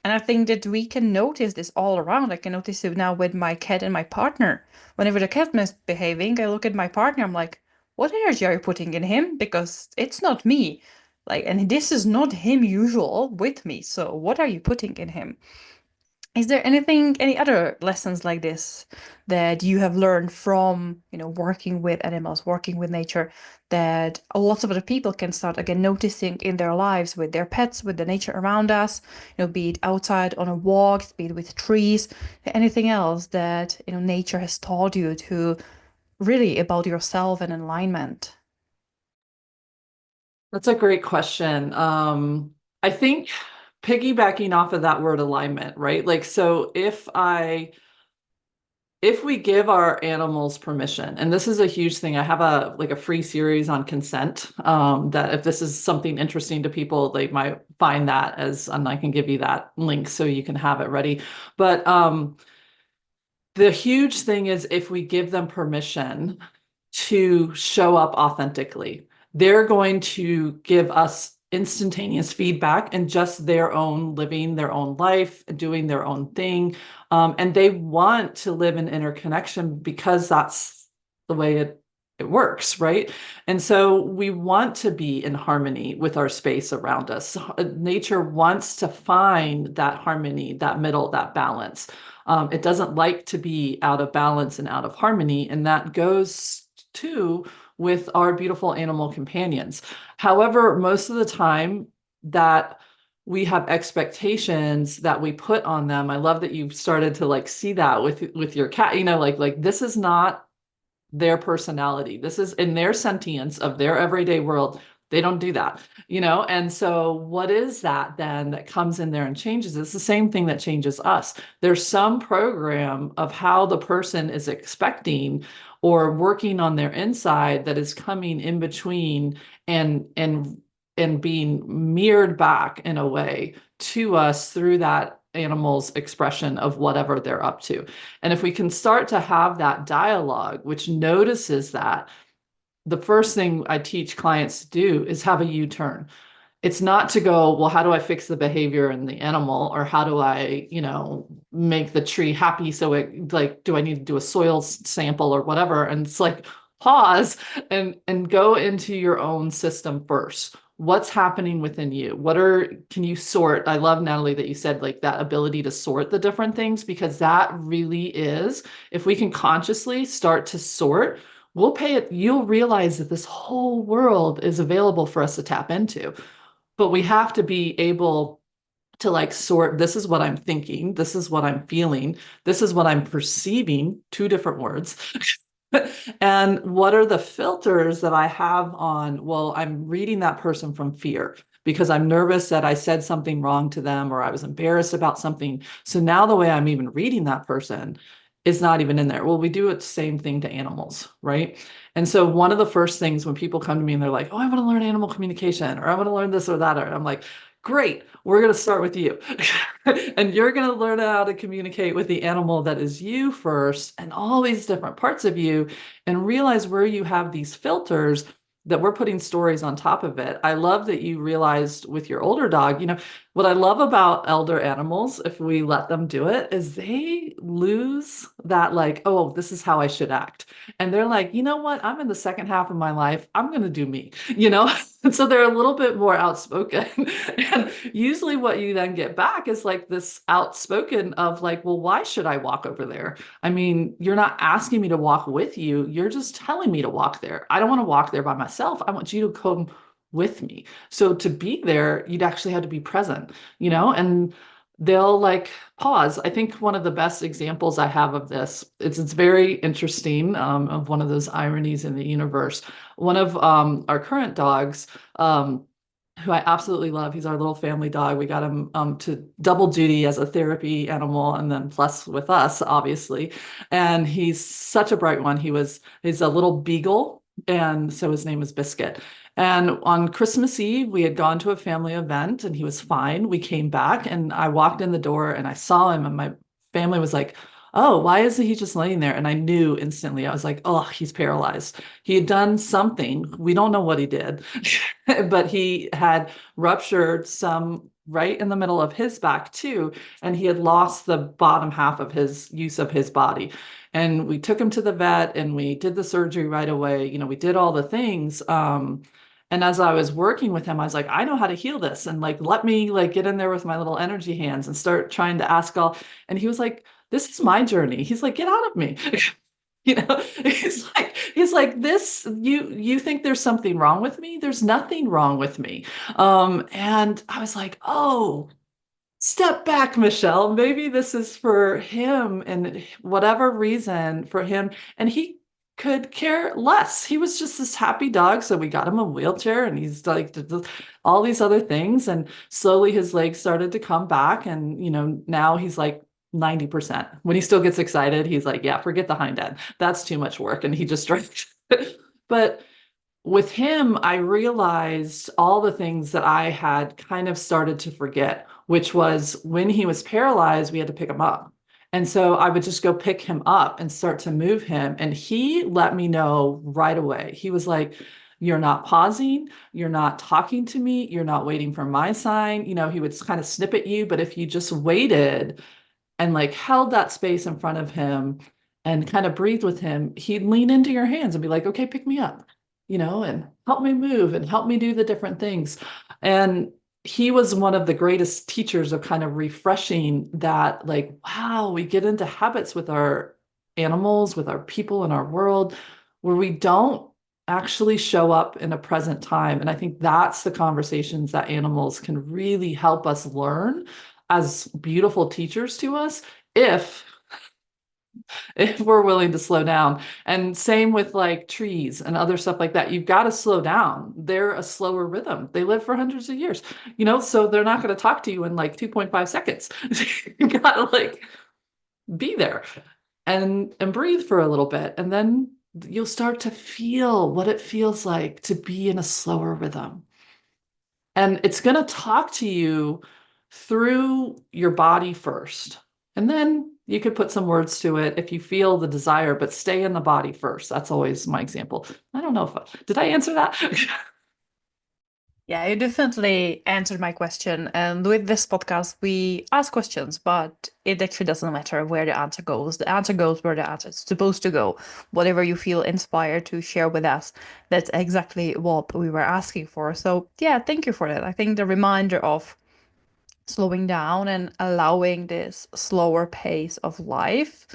And I think that we can notice this all around. I can notice it now with my cat and my partner. Whenever the cat misbehaving, I look at my partner, I'm like, what energy are you putting in him? Because it's not me. Like, and this is not him usual with me. So what are you putting in him? Is there any other lessons like this that you have learned from, working with animals, working with nature, that a lot of other people can start again noticing in their lives with their pets, with the nature around us, be it outside on a walk, be it with trees, anything else that, nature has taught you to really about yourself and alignment? That's a great question. I think piggybacking off of that word alignment, right? Like, so if we give our animals permission, and this is a huge thing, I have a free series on consent, that if this is something interesting to people, they might find that and I can give you that link so you can have it ready. But the huge thing is, if we give them permission to show up authentically. They're going to give us instantaneous feedback and just their own living their own life, doing their own thing. And they want to live in interconnection because that's the way it works, right? And so we want to be in harmony with our space around us. Nature wants to find that harmony, that middle, that balance. It doesn't like to be out of balance and out of harmony. And that goes too with our beautiful animal companions. However, most of the time that we have expectations that we put on them. I love that you started to like see that with your cat, like this is not their personality. This is in their sentience of their everyday world. They don't do that, And so what is that then that comes in there and changes? It's the same thing that changes us. There's some program of how the person is expecting or working on their inside that is coming in between and being mirrored back in a way to us through that animal's expression of whatever they're up to. And if we can start to have that dialogue, which notices that, the first thing I teach clients to do is have a U-turn. It's not to go, well, how do I fix the behavior in the animal? Or how do I, make the tree happy? So it like, do I need to do a soil sample or whatever? And it's like, pause and go into your own system first. What's happening within you? Can you sort? I love, Natalie, that you said like that ability to sort the different things, because that really is, if we can consciously start to sort, you'll realize that this whole world is available for us to tap into. But we have to be able to like sort, this is what I'm thinking, this is what I'm feeling, this is what I'm perceiving, two different words. And what are the filters that I have on, well, I'm reading that person from fear because I'm nervous that I said something wrong to them or I was embarrassed about something. So now the way I'm even reading that person is not even in there. Well, we do it the same thing to animals, right? And so one of the first things when people come to me and they're like, oh, I want to learn animal communication, or I want to learn this or that, or I'm like, great, we're going to start with you. And you're going to learn how to communicate with the animal that is you first and all these different parts of you, and realize where you have these filters that we're putting stories on top of it. I love that you realized with your older dog, what I love about elder animals, if we let them do it, is they lose that like, oh, this is how I should act. And they're like, you know what? I'm in the second half of my life. I'm going to do me, And so they're a little bit more outspoken. And usually what you then get back is like this outspoken of like, well, why should I walk over there? I mean, you're not asking me to walk with you. You're just telling me to walk there. I don't want to walk there by myself. I want you to come with me. So to be there, you'd actually have to be present, and they'll like pause. I think one of the best examples I have of this, it's very interesting, of one of those ironies in the universe. One of our current dogs, who I absolutely love. He's our little family dog. We got him to double duty as a therapy animal and then plus with us, obviously. And he's such a bright one. He's a little beagle. And so his name is Biscuit. And on Christmas Eve, we had gone to a family event and he was fine. We came back and I walked in the door and I saw him and my family was like, oh, why isn't he just laying there? And I knew instantly. I was like, oh, he's paralyzed. He had done something. We don't know what he did, but he had ruptured some right in the middle of his back too. And he had lost the bottom half of his use of his body. And we took him to the vet and we did the surgery right away. We did all the things. And as I was working with him, I was like, I know how to heal this. And like, let me like get in there with my little energy hands and start trying to ask all. And he was like, this is my journey. He's like, get out of me. He's like this, you think there's something wrong with me? There's nothing wrong with me. And I was like, oh, step back, Michelle. Maybe this is for him and whatever reason for him. And he could care less. He was just this happy dog. So we got him a wheelchair and he's like all these other things. And slowly his legs started to come back. And, now he's like 90%. When he still gets excited, he's like, yeah, forget the hind end. That's too much work. And he just drinks. But with him, I realized all the things that I had kind of started to forget, which was when he was paralyzed, we had to pick him up. And so I would just go pick him up and start to move him. And he let me know right away. He was like, you're not pausing. You're not talking to me. You're not waiting for my sign. You know, he would kind of snip at you. But if you just waited and like held that space in front of him and kind of breathed with him, he'd lean into your hands and be like, okay, pick me up, you know, and help me move and help me do the different things. And he was one of the greatest teachers of kind of refreshing that, like, wow, we get into habits with our animals, with our people in our world, where we don't actually show up in a present time. And I think that's the conversations that animals can really help us learn as beautiful teachers to us if if we're willing to slow down. And same with like trees and other stuff like that. You've got to slow down. They're a slower rhythm. They live for hundreds of years, you know, so they're not going to talk to you in like 2.5 seconds. You got to like be there and breathe for a little bit. And then you'll start to feel what it feels like to be in a slower rhythm. And it's going to talk to you through your body first. And then you could put some words to it if you feel the desire, but stay in the body first. That's always my example. I don't know if did I answer that? Yeah, you definitely answered my question. And with this podcast, we ask questions, but it actually doesn't matter where the answer goes. The answer goes where the answer is supposed to go. Whatever you feel inspired to share with us, that's exactly what we were asking for. So, yeah, thank you for that. I think the reminder of slowing down and allowing this slower pace of life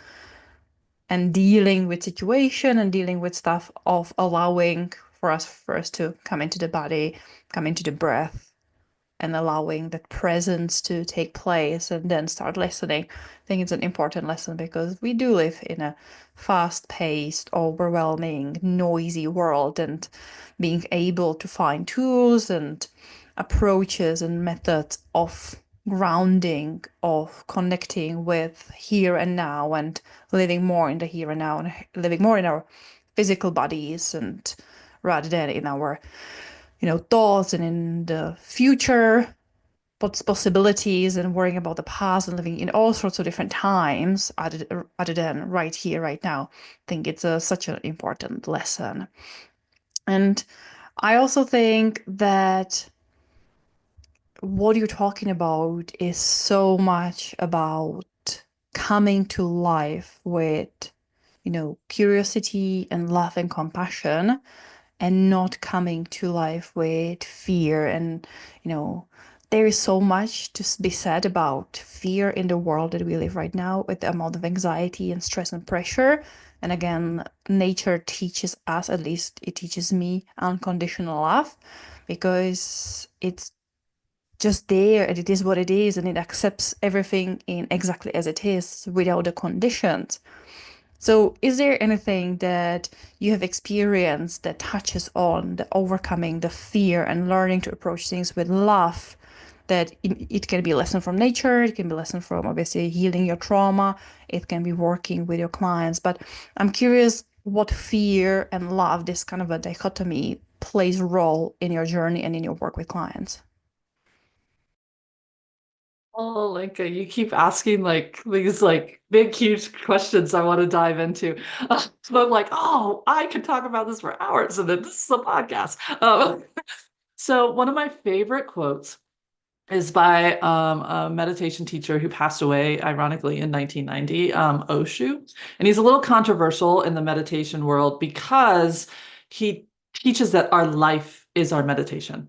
and dealing with situation and dealing with stuff of allowing for us first to come into the body, come into the breath, and allowing that presence to take place and then start listening. I think it's an important lesson because we do live in a fast-paced, overwhelming, noisy world, and being able to find tools and approaches and methods of grounding, of connecting with here and now and living more in the here and now and living more in our physical bodies and rather than in our thoughts and in the future, what's possibilities and worrying about the past and living in all sorts of different times other than right here, right now. I think it's such an important lesson. And I also think that what you're talking about is so much about coming to life with, curiosity and love and compassion and not coming to life with fear. And, there is so much to be said about fear in the world that we live right now with the amount of anxiety and stress and pressure. And again, nature teaches us, at least it teaches me, unconditional love because it's just there and it is what it is and it accepts everything in exactly as it is without the conditions. So, is there anything that you have experienced that touches on the overcoming the fear and learning to approach things with love? That it can be a lesson from nature, it can be a lesson from obviously healing your trauma, it can be working with your clients. But I'm curious what fear and love, this kind of a dichotomy, plays a role in your journey and in your work with clients. Oh, like you keep asking like these like big, huge questions I want to dive into. So I'm like, oh, I could talk about this for hours, and then this is a podcast. So one of my favorite quotes is by a meditation teacher who passed away, ironically, in 1990, Osho. And he's a little controversial in the meditation world because he teaches that our life is our meditation.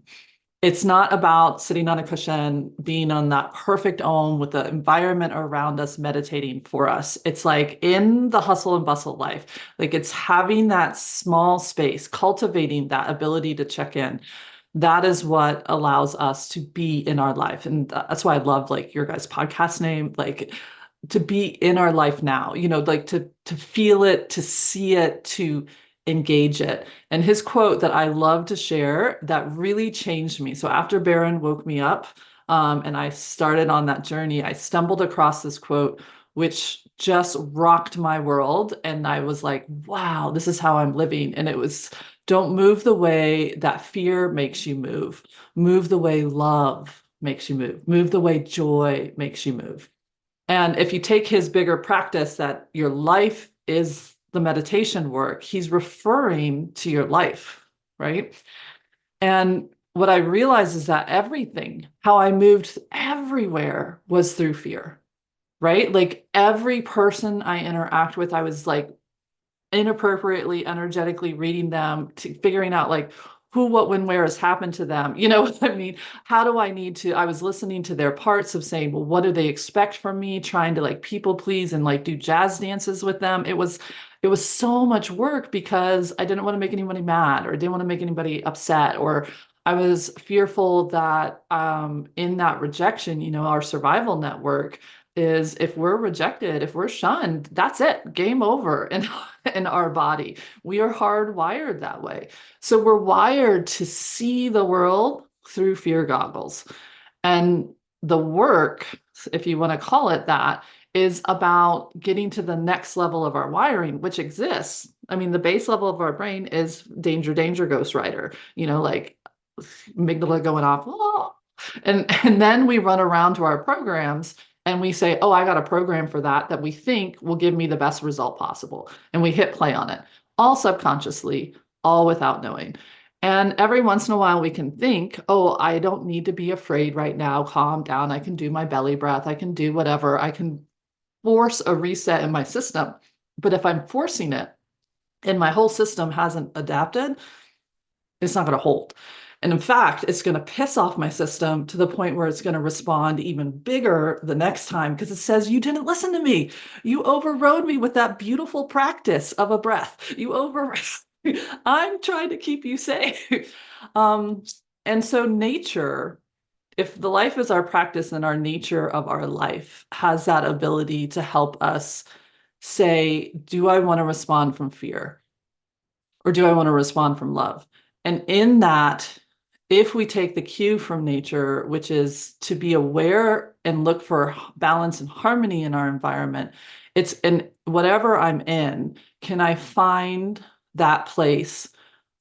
It's not about sitting on a cushion, being on that perfect Om with the environment around us meditating for us. It's like in the hustle and bustle life, like it's having that small space, cultivating that ability to check in. That is what allows us to be in our life. And that's why I love like your guys' podcast name, like to be in our life now, like to feel it, to see it, to engage it. And his quote that I love to share that really changed me. So after Baron woke me up, and I started on that journey, I stumbled across this quote, which just rocked my world. And I was like, wow, this is how I'm living. And it was, don't move the way that fear makes you move. Move the way love makes you move. Move the way joy makes you move. And if you take his bigger practice that your life is the meditation work, he's referring to your life, right? And what I realized is that everything, how I moved everywhere was through fear, right? Like every person I interact with, I was like inappropriately, energetically reading them, to figuring out like who, what, when, where has happened to them. You know what I mean? How do I need to? I was listening to their parts of saying, well, what do they expect from me? Trying to like people please and like do jazz dances with them. It was so much work because I didn't want to make anybody mad, or I didn't want to make anybody upset, or I was fearful that in that rejection, our survival network is if we're rejected, if we're shunned, that's it, game over in our body. We are hardwired that way. So we're wired to see the world through fear goggles. And the work, if you want to call it that, is about getting to the next level of our wiring, which exists. I mean, the base level of our brain is danger, danger, Ghost Rider, like amygdala going off. Oh. And then we run around to our programs and we say, oh, I got a program for that we think will give me the best result possible. And we hit play on it, all subconsciously, all without knowing. And every once in a while, we can think, oh, I don't need to be afraid right now. Calm down. I can do my belly breath. I can do whatever. I can force a reset in my system. But if I'm forcing it and my whole system hasn't adapted, it's not going to hold. And in fact, it's going to piss off my system to the point where it's going to respond even bigger the next time because it says, you didn't listen to me. You overrode me with that beautiful practice of a breath. I'm trying to keep you safe. And so nature, if the life is our practice, then our nature of our life has that ability to help us say, do I want to respond from fear? Or do I want to respond from love? And in that, if we take the cue from nature, which is to be aware and look for balance and harmony in our environment, it's in whatever I'm in, can I find that place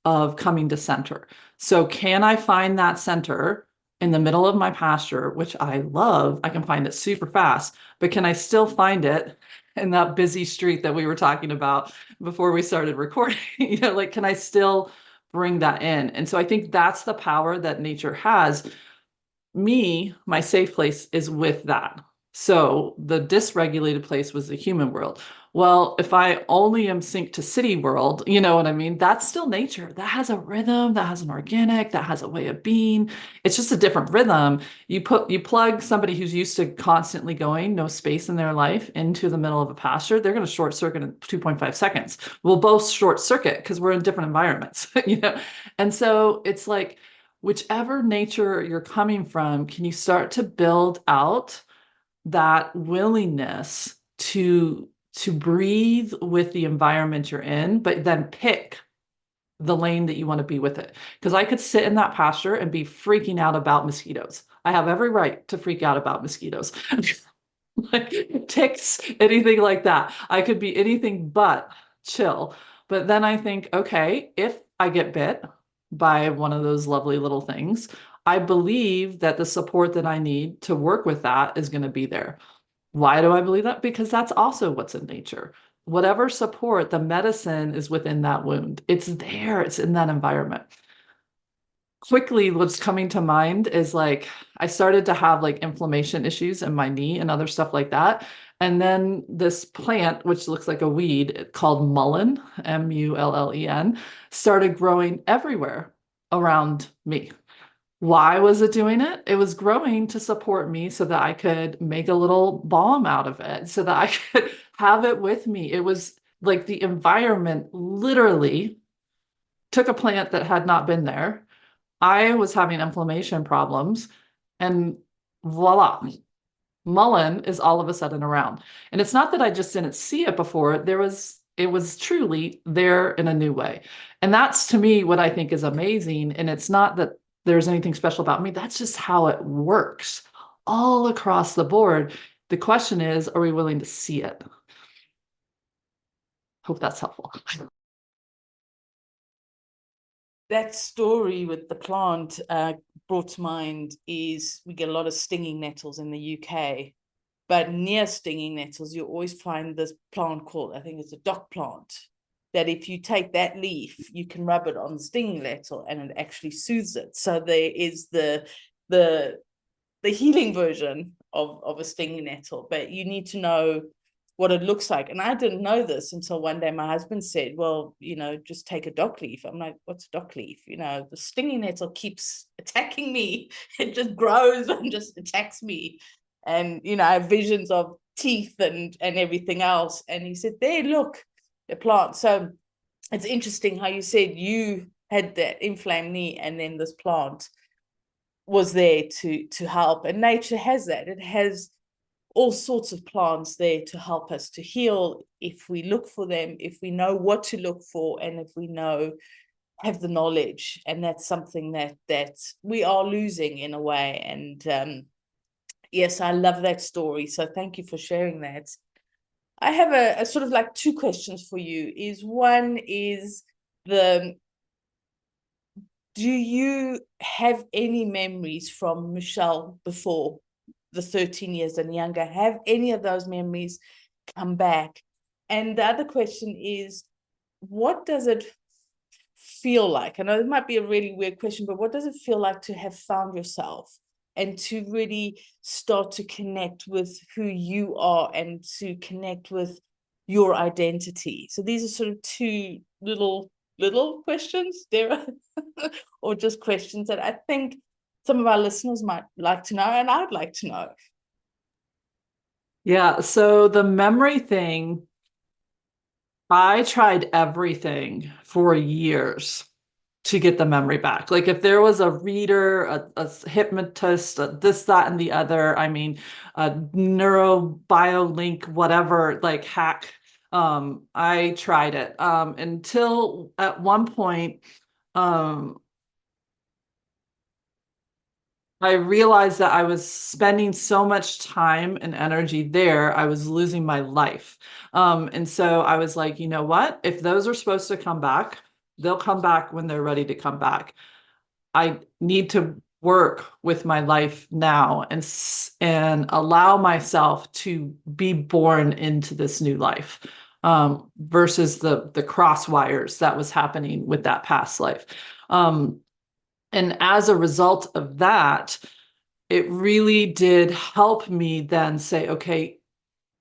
of coming to center? So can I find that center in the middle of my pasture, which I love? I can find it super fast, but can I still find it in that busy street that we were talking about before we started recording? Like, can I still bring that in? And so I think that's the power that nature has. My safe place is with that. So the dysregulated place was the human world. Well, if I only am synced to city world, you know what I mean? That's still nature. That has a rhythm, that has an organic, that has a way of being. It's just a different rhythm. You plug somebody who's used to constantly going, no space in their life, into the middle of a pasture, they're going to short circuit in 2.5 seconds. We'll both short circuit because we're in different environments, And so it's like, whichever nature you're coming from, can you start to build out that willingness to breathe with the environment you're in, but then pick the lane that you want to be with it? Because I could sit in that pasture and be freaking out about mosquitoes. I have every right to freak out about mosquitoes. Like ticks, anything like that. I could be anything but chill. But then I think, okay, if I get bit by one of those lovely little things, I believe that the support that I need to work with that is going to be there. Why do I believe that? Because that's also what's in nature. Whatever support, the medicine is within that wound. It's there, it's in that environment. Quickly, what's coming to mind is like I started to have like inflammation issues in my knee and other stuff like that. And then this plant, which looks like a weed called mullein, Mullen, started growing everywhere around me. Why was it doing it? It was growing to support me so that I could make a little balm out of it, so that I could have it with me. It was like the environment literally took a plant that had not been there. I was having inflammation problems, and voila, mullein is all of a sudden around. And it's not that I just didn't see it before. It was truly there in a new way. And that's to me what I think is amazing. And it's not that there's anything special about me. That's just how it works all across the board. The question is, are we willing to see it? Hope that's helpful. That story with the plant brought to mind is we get a lot of stinging nettles in the UK. But near stinging nettles, you always find this plant called, I think it's a dock plant, that if you take that leaf, you can rub it on the stinging nettle and it actually soothes it. So there is the healing version of a stinging nettle, but you need to know what it looks like. And I didn't know this until one day my husband said, well, just take a dock leaf. I'm like, what's a dock leaf? The stinging nettle keeps attacking me. It just grows and just attacks me. And, I have visions of teeth and everything else. And he said, there, look, the plant. So it's interesting how you said you had that inflamed knee and then this plant was there to help. And nature has that. It has all sorts of plants there to help us to heal if we look for them, if we know what to look for, and if we have the knowledge. And that's something that we are losing in a way. And yes, I love that story. So thank you for sharing that. I have a sort of like two questions for you. One is do you have any memories from Michelle before the 13 years and younger? Have any of those memories come back? And the other question is, what does it feel like? I know it might be a really weird question, but what does it feel like to have found yourself and to really start to connect with who you are and to connect with your identity? So these are sort of two little questions there, or just questions that I think some of our listeners might like to know, and I'd like to know. Yeah, so the memory thing, I tried everything for years to get the memory back. Like if there was a reader, a hypnotist, this, that, and the other, I mean, a neurobiolink, whatever, like hack, I tried it until at one point, I realized that I was spending so much time and energy there, I was losing my life. And so I was like, you know what? If those are supposed to come back, they'll come back when they're ready to come back. I need to work with my life now and allow myself to be born into this new life, versus the cross wires that was happening with that past life. And as a result of that, it really did help me then say, okay,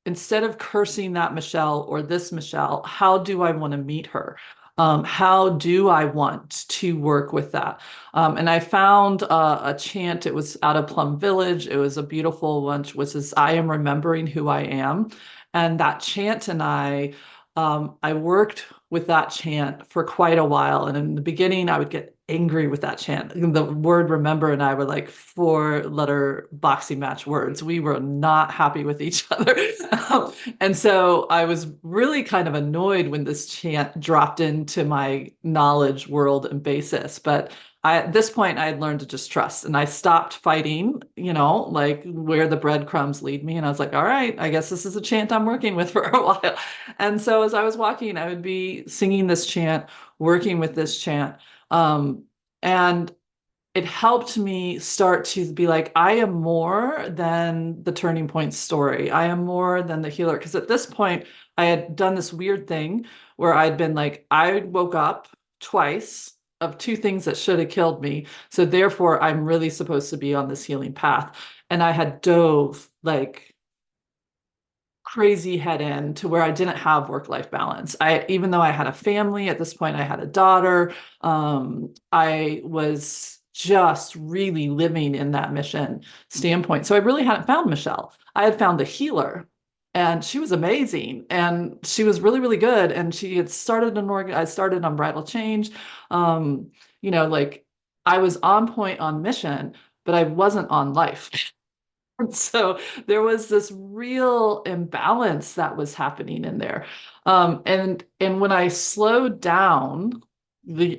instead of cursing that Michelle or this Michelle, how do I want to meet her? How do I want to work with that? And I found a chant. It was out of Plum Village. It was a beautiful one, which is I am remembering who I am. And that chant and I worked with that chant for quite a while. And in the beginning, I would get angry with that chant. The word remember and I were like 4-letter boxing match words. We were not happy with each other. And so I was really kind of annoyed when this chant dropped into my knowledge world and basis. But at this point, I had learned to just trust and I stopped fighting, like where the breadcrumbs lead me. And I was like, all right, I guess this is a chant I'm working with for a while. And so as I was walking, I would be singing this chant, working with this chant. And it helped me start to be like, I am more than the turning point story. I am more than the healer. Because at this point, I had done this weird thing where I'd been like, I woke up twice of 2 things that should have killed me. So therefore, I'm really supposed to be on this healing path. And I had dove like crazy head in to where I didn't have work-life balance. Even though I had a family at this point, I had a daughter. I was just really living in that mission standpoint. So I really hadn't found Michelle. I had found the healer, and she was amazing, and she was really, really good. And she had started I started Unbridled Change. Like I was on point on mission, but I wasn't on life. So there was this real imbalance that was happening in there. And when I slowed down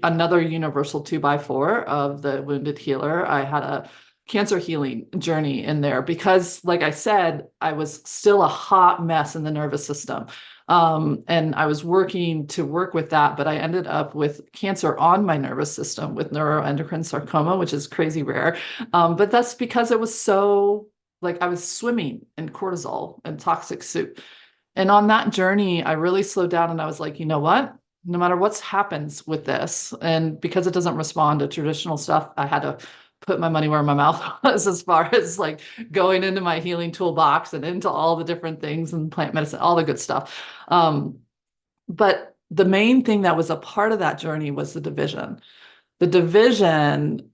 another universal 2x4 of the wounded healer, I had a cancer healing journey in there because, like I said, I was still a hot mess in the nervous system. And I was working to work with that, but I ended up with cancer on my nervous system with neuroendocrine sarcoma, which is crazy rare. But that's because it was so like I was swimming in cortisol and toxic soup. And on that journey, I really slowed down and I was like, you know what? No matter what happens with this, and because it doesn't respond to traditional stuff, I had to put my money where my mouth was as far as like going into my healing toolbox and into all the different things and plant medicine, all the good stuff. But the main thing that was a part of that journey was the division.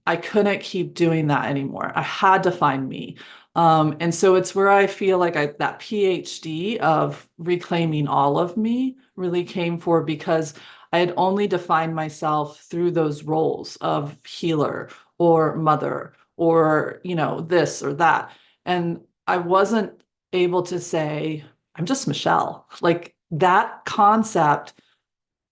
I couldn't keep doing that anymore. I had to find me. And so it's where I feel like that PhD of reclaiming all of me really came for, because I had only defined myself through those roles of healer or mother or, this or that. And I wasn't able to say, I'm just Michelle. Like that concept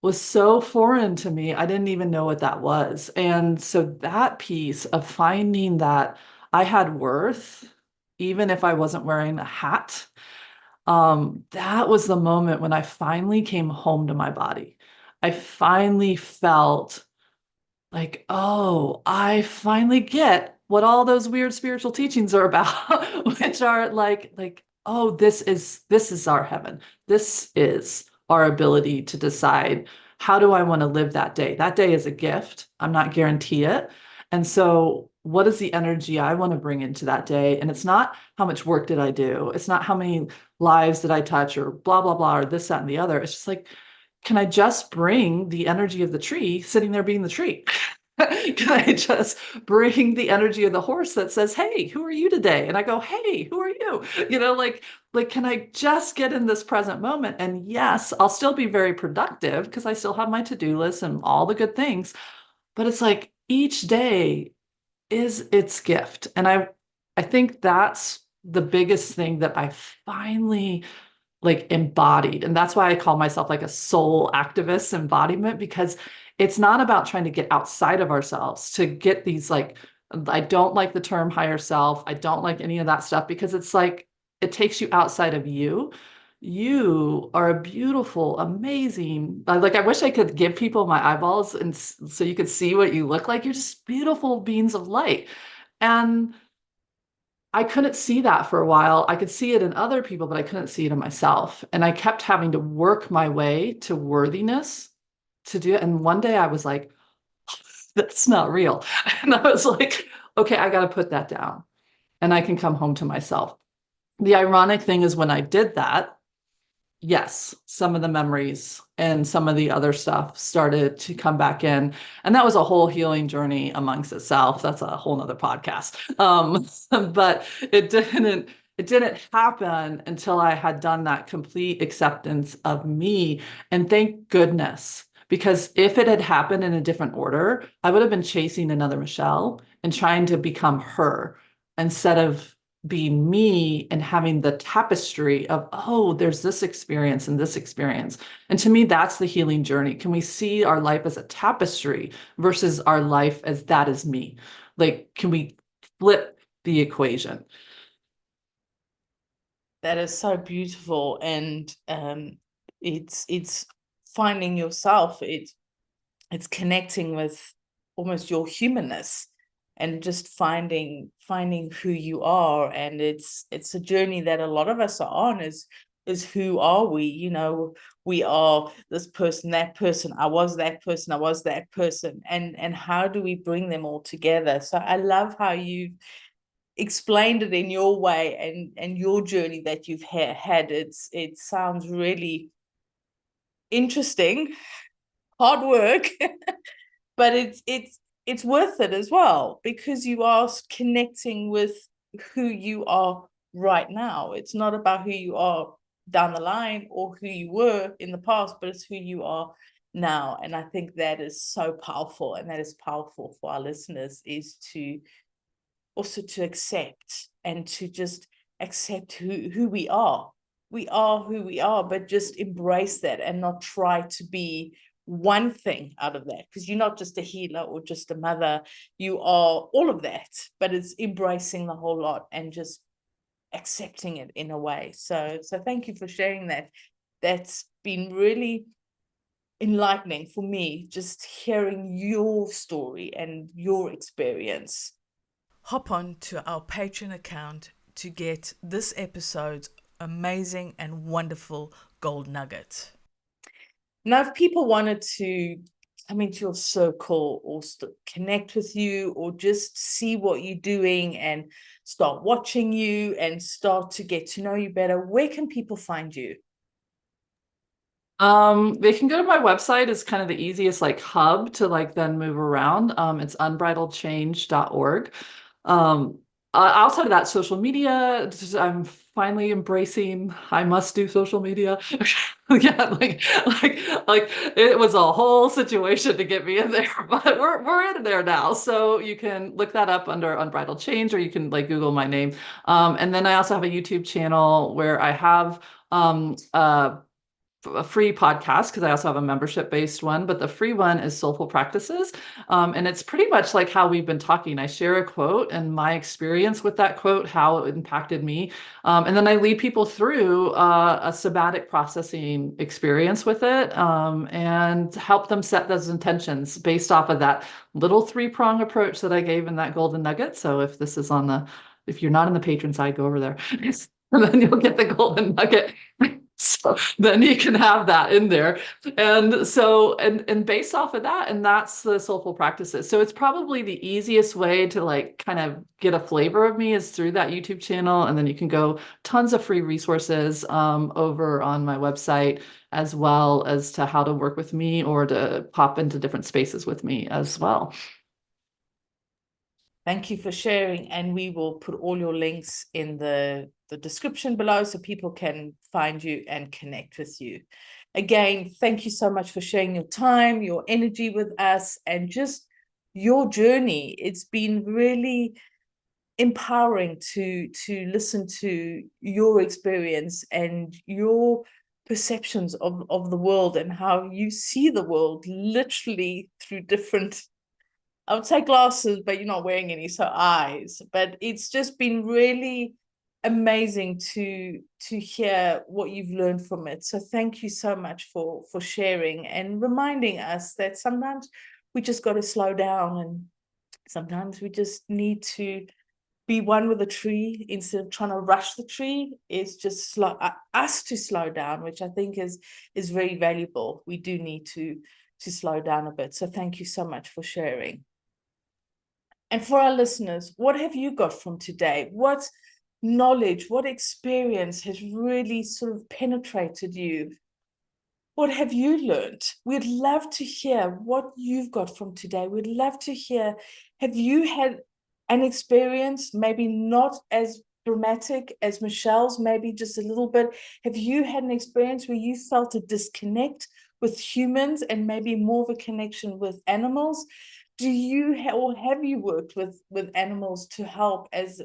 was so foreign to me. I didn't even know what that was. And so that piece of finding that I had worth, even if I wasn't wearing a hat, that was the moment when I finally came home to my body. I finally felt like, oh, I finally get what all those weird spiritual teachings are about, which are oh, this is our heaven. This is our ability to decide, how do I want to live that day? That day is a gift. I'm not guaranteed it. And so what is the energy I want to bring into that day? And it's not how much work did I do? It's not how many lives did I touch or blah, blah, blah, or this, that, and the other. It's just like, can I just bring the energy of the tree sitting there being the tree? Can I just bring the energy of the horse that says, "Hey, who are you today?" And I go, "Hey, who are you?" Can I just get in this present moment? And yes, I'll still be very productive because I still have my to-do list and all the good things. But it's like each day is its gift. And I think that's the biggest thing that I finally like embodied. And that's why I call myself like a soul activist embodiment, because it's not about trying to get outside of ourselves to get these like, I don't like the term higher self. I don't like any of that stuff, because it's like it takes you outside of you. You are a beautiful, amazing, like I wish I could give people my eyeballs and so you could see what you look like. You're just beautiful beings of light. And I couldn't see that for a while. I could see it in other people, but I couldn't see it in myself. And I kept having to work my way to worthiness to do it. And one day I was like, that's not real. And I was like, okay, I got to put that down and I can come home to myself. The ironic thing is, when I did that, yes, some of the memories and some of the other stuff started to come back in. And that was a whole healing journey amongst itself. That's a whole nother podcast. But it didn't happen until I had done that complete acceptance of me. And thank goodness, because if it had happened in a different order, I would have been chasing another Michelle and trying to become her instead of being me and having the tapestry of, oh, there's this experience and this experience. And to me, that's the healing journey. Can we see our life as a tapestry versus our life as that is me? Like, can we flip the equation? That is so beautiful. And it's finding yourself. It's connecting with almost your humanness and just finding who you are. And it's a journey that a lot of us are on, is who are we? We are this person, that person. I was that person, I was that person. And how do we bring them all together? So I love how you explained it in your way, and your journey that you've had. It sounds really interesting, hard work, but it's worth it as well, because you are connecting with who you are right now. It's not about who you are down the line or who you were in the past, but it's who you are now. And I think that is so powerful, and that is powerful for our listeners, is to also to accept, and to just accept who we are. We are who we are, but just embrace that and not try to be one thing out of that, because you're not just a healer or just a mother. You are all of that, but it's embracing the whole lot and just accepting it in a way. So thank you for sharing that. That's been really enlightening for me, just hearing your story and your experience. Hop on to our Patreon account, to get this episode's amazing and wonderful gold nugget. Now, if people wanted to come into your circle or connect with you or just see what you're doing and start watching you and start to get to know you better, where can people find you? They can go to my website. It's kind of the easiest like hub to like then move around. It's unbridledchange.org. Outside of that, social media, I'm finally embracing I must do social media. Yeah, like it was a whole situation to get me in there, but we're in there now. So you can look that up under Unbridled Change, or you can like Google my name. And then I also have a YouTube channel where I have a free podcast, because I also have a membership based one, but the free one is Soulful Practices. And it's pretty much like how we've been talking. I share a quote and my experience with that quote, how it impacted me. And then I lead people through a somatic processing experience with it, and help them set those intentions based off of that little 3-prong approach that I gave in that golden nugget. So if you're not in the patron side, go over there. And then you'll get the golden nugget. So then you can have that in there. And so, and based off of that, and that's the soulful practices. So it's probably the easiest way to like kind of get a flavor of me is through that YouTube channel. And then you can go tons of free resources over on my website, as well as to how to work with me or to pop into different spaces with me as well. Thank you for sharing, and we will put all your links in the description below so people can find you and connect with you. Again, thank you so much for sharing your time, your energy with us, and just your journey. It's been really empowering to listen to your experience and your perceptions of the world and how you see the world literally through different, I would say glasses, but you're not wearing any, so eyes. But it's just been really amazing to hear what you've learned from it. So thank you so much for sharing and reminding us that sometimes we just got to slow down, and sometimes we just need to be one with the tree instead of trying to rush the tree. It's just us to slow down, which I think is very valuable. We do need to slow down a bit. So thank you so much for sharing. And for our listeners, what have you got from today? What knowledge, what experience has really sort of penetrated you? What have you learned? We'd love to hear what you've got from today. We'd love to hear, have you had an experience, maybe not as dramatic as Michelle's, maybe just a little bit? Have you had an experience where you felt a disconnect with humans and maybe more of a connection with animals? Do you or have you worked with animals to help as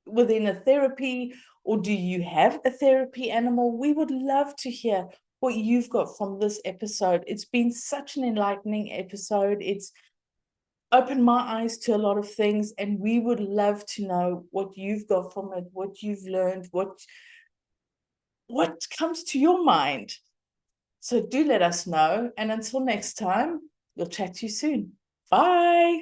within a therapy, or do you have a therapy animal? We would love to hear what you've got from this episode. It's been such an enlightening episode. It's opened my eyes to a lot of things, and we would love to know what you've got from it, what you've learned, what comes to your mind. So do let us know, and until next time, we'll chat to you soon. Bye.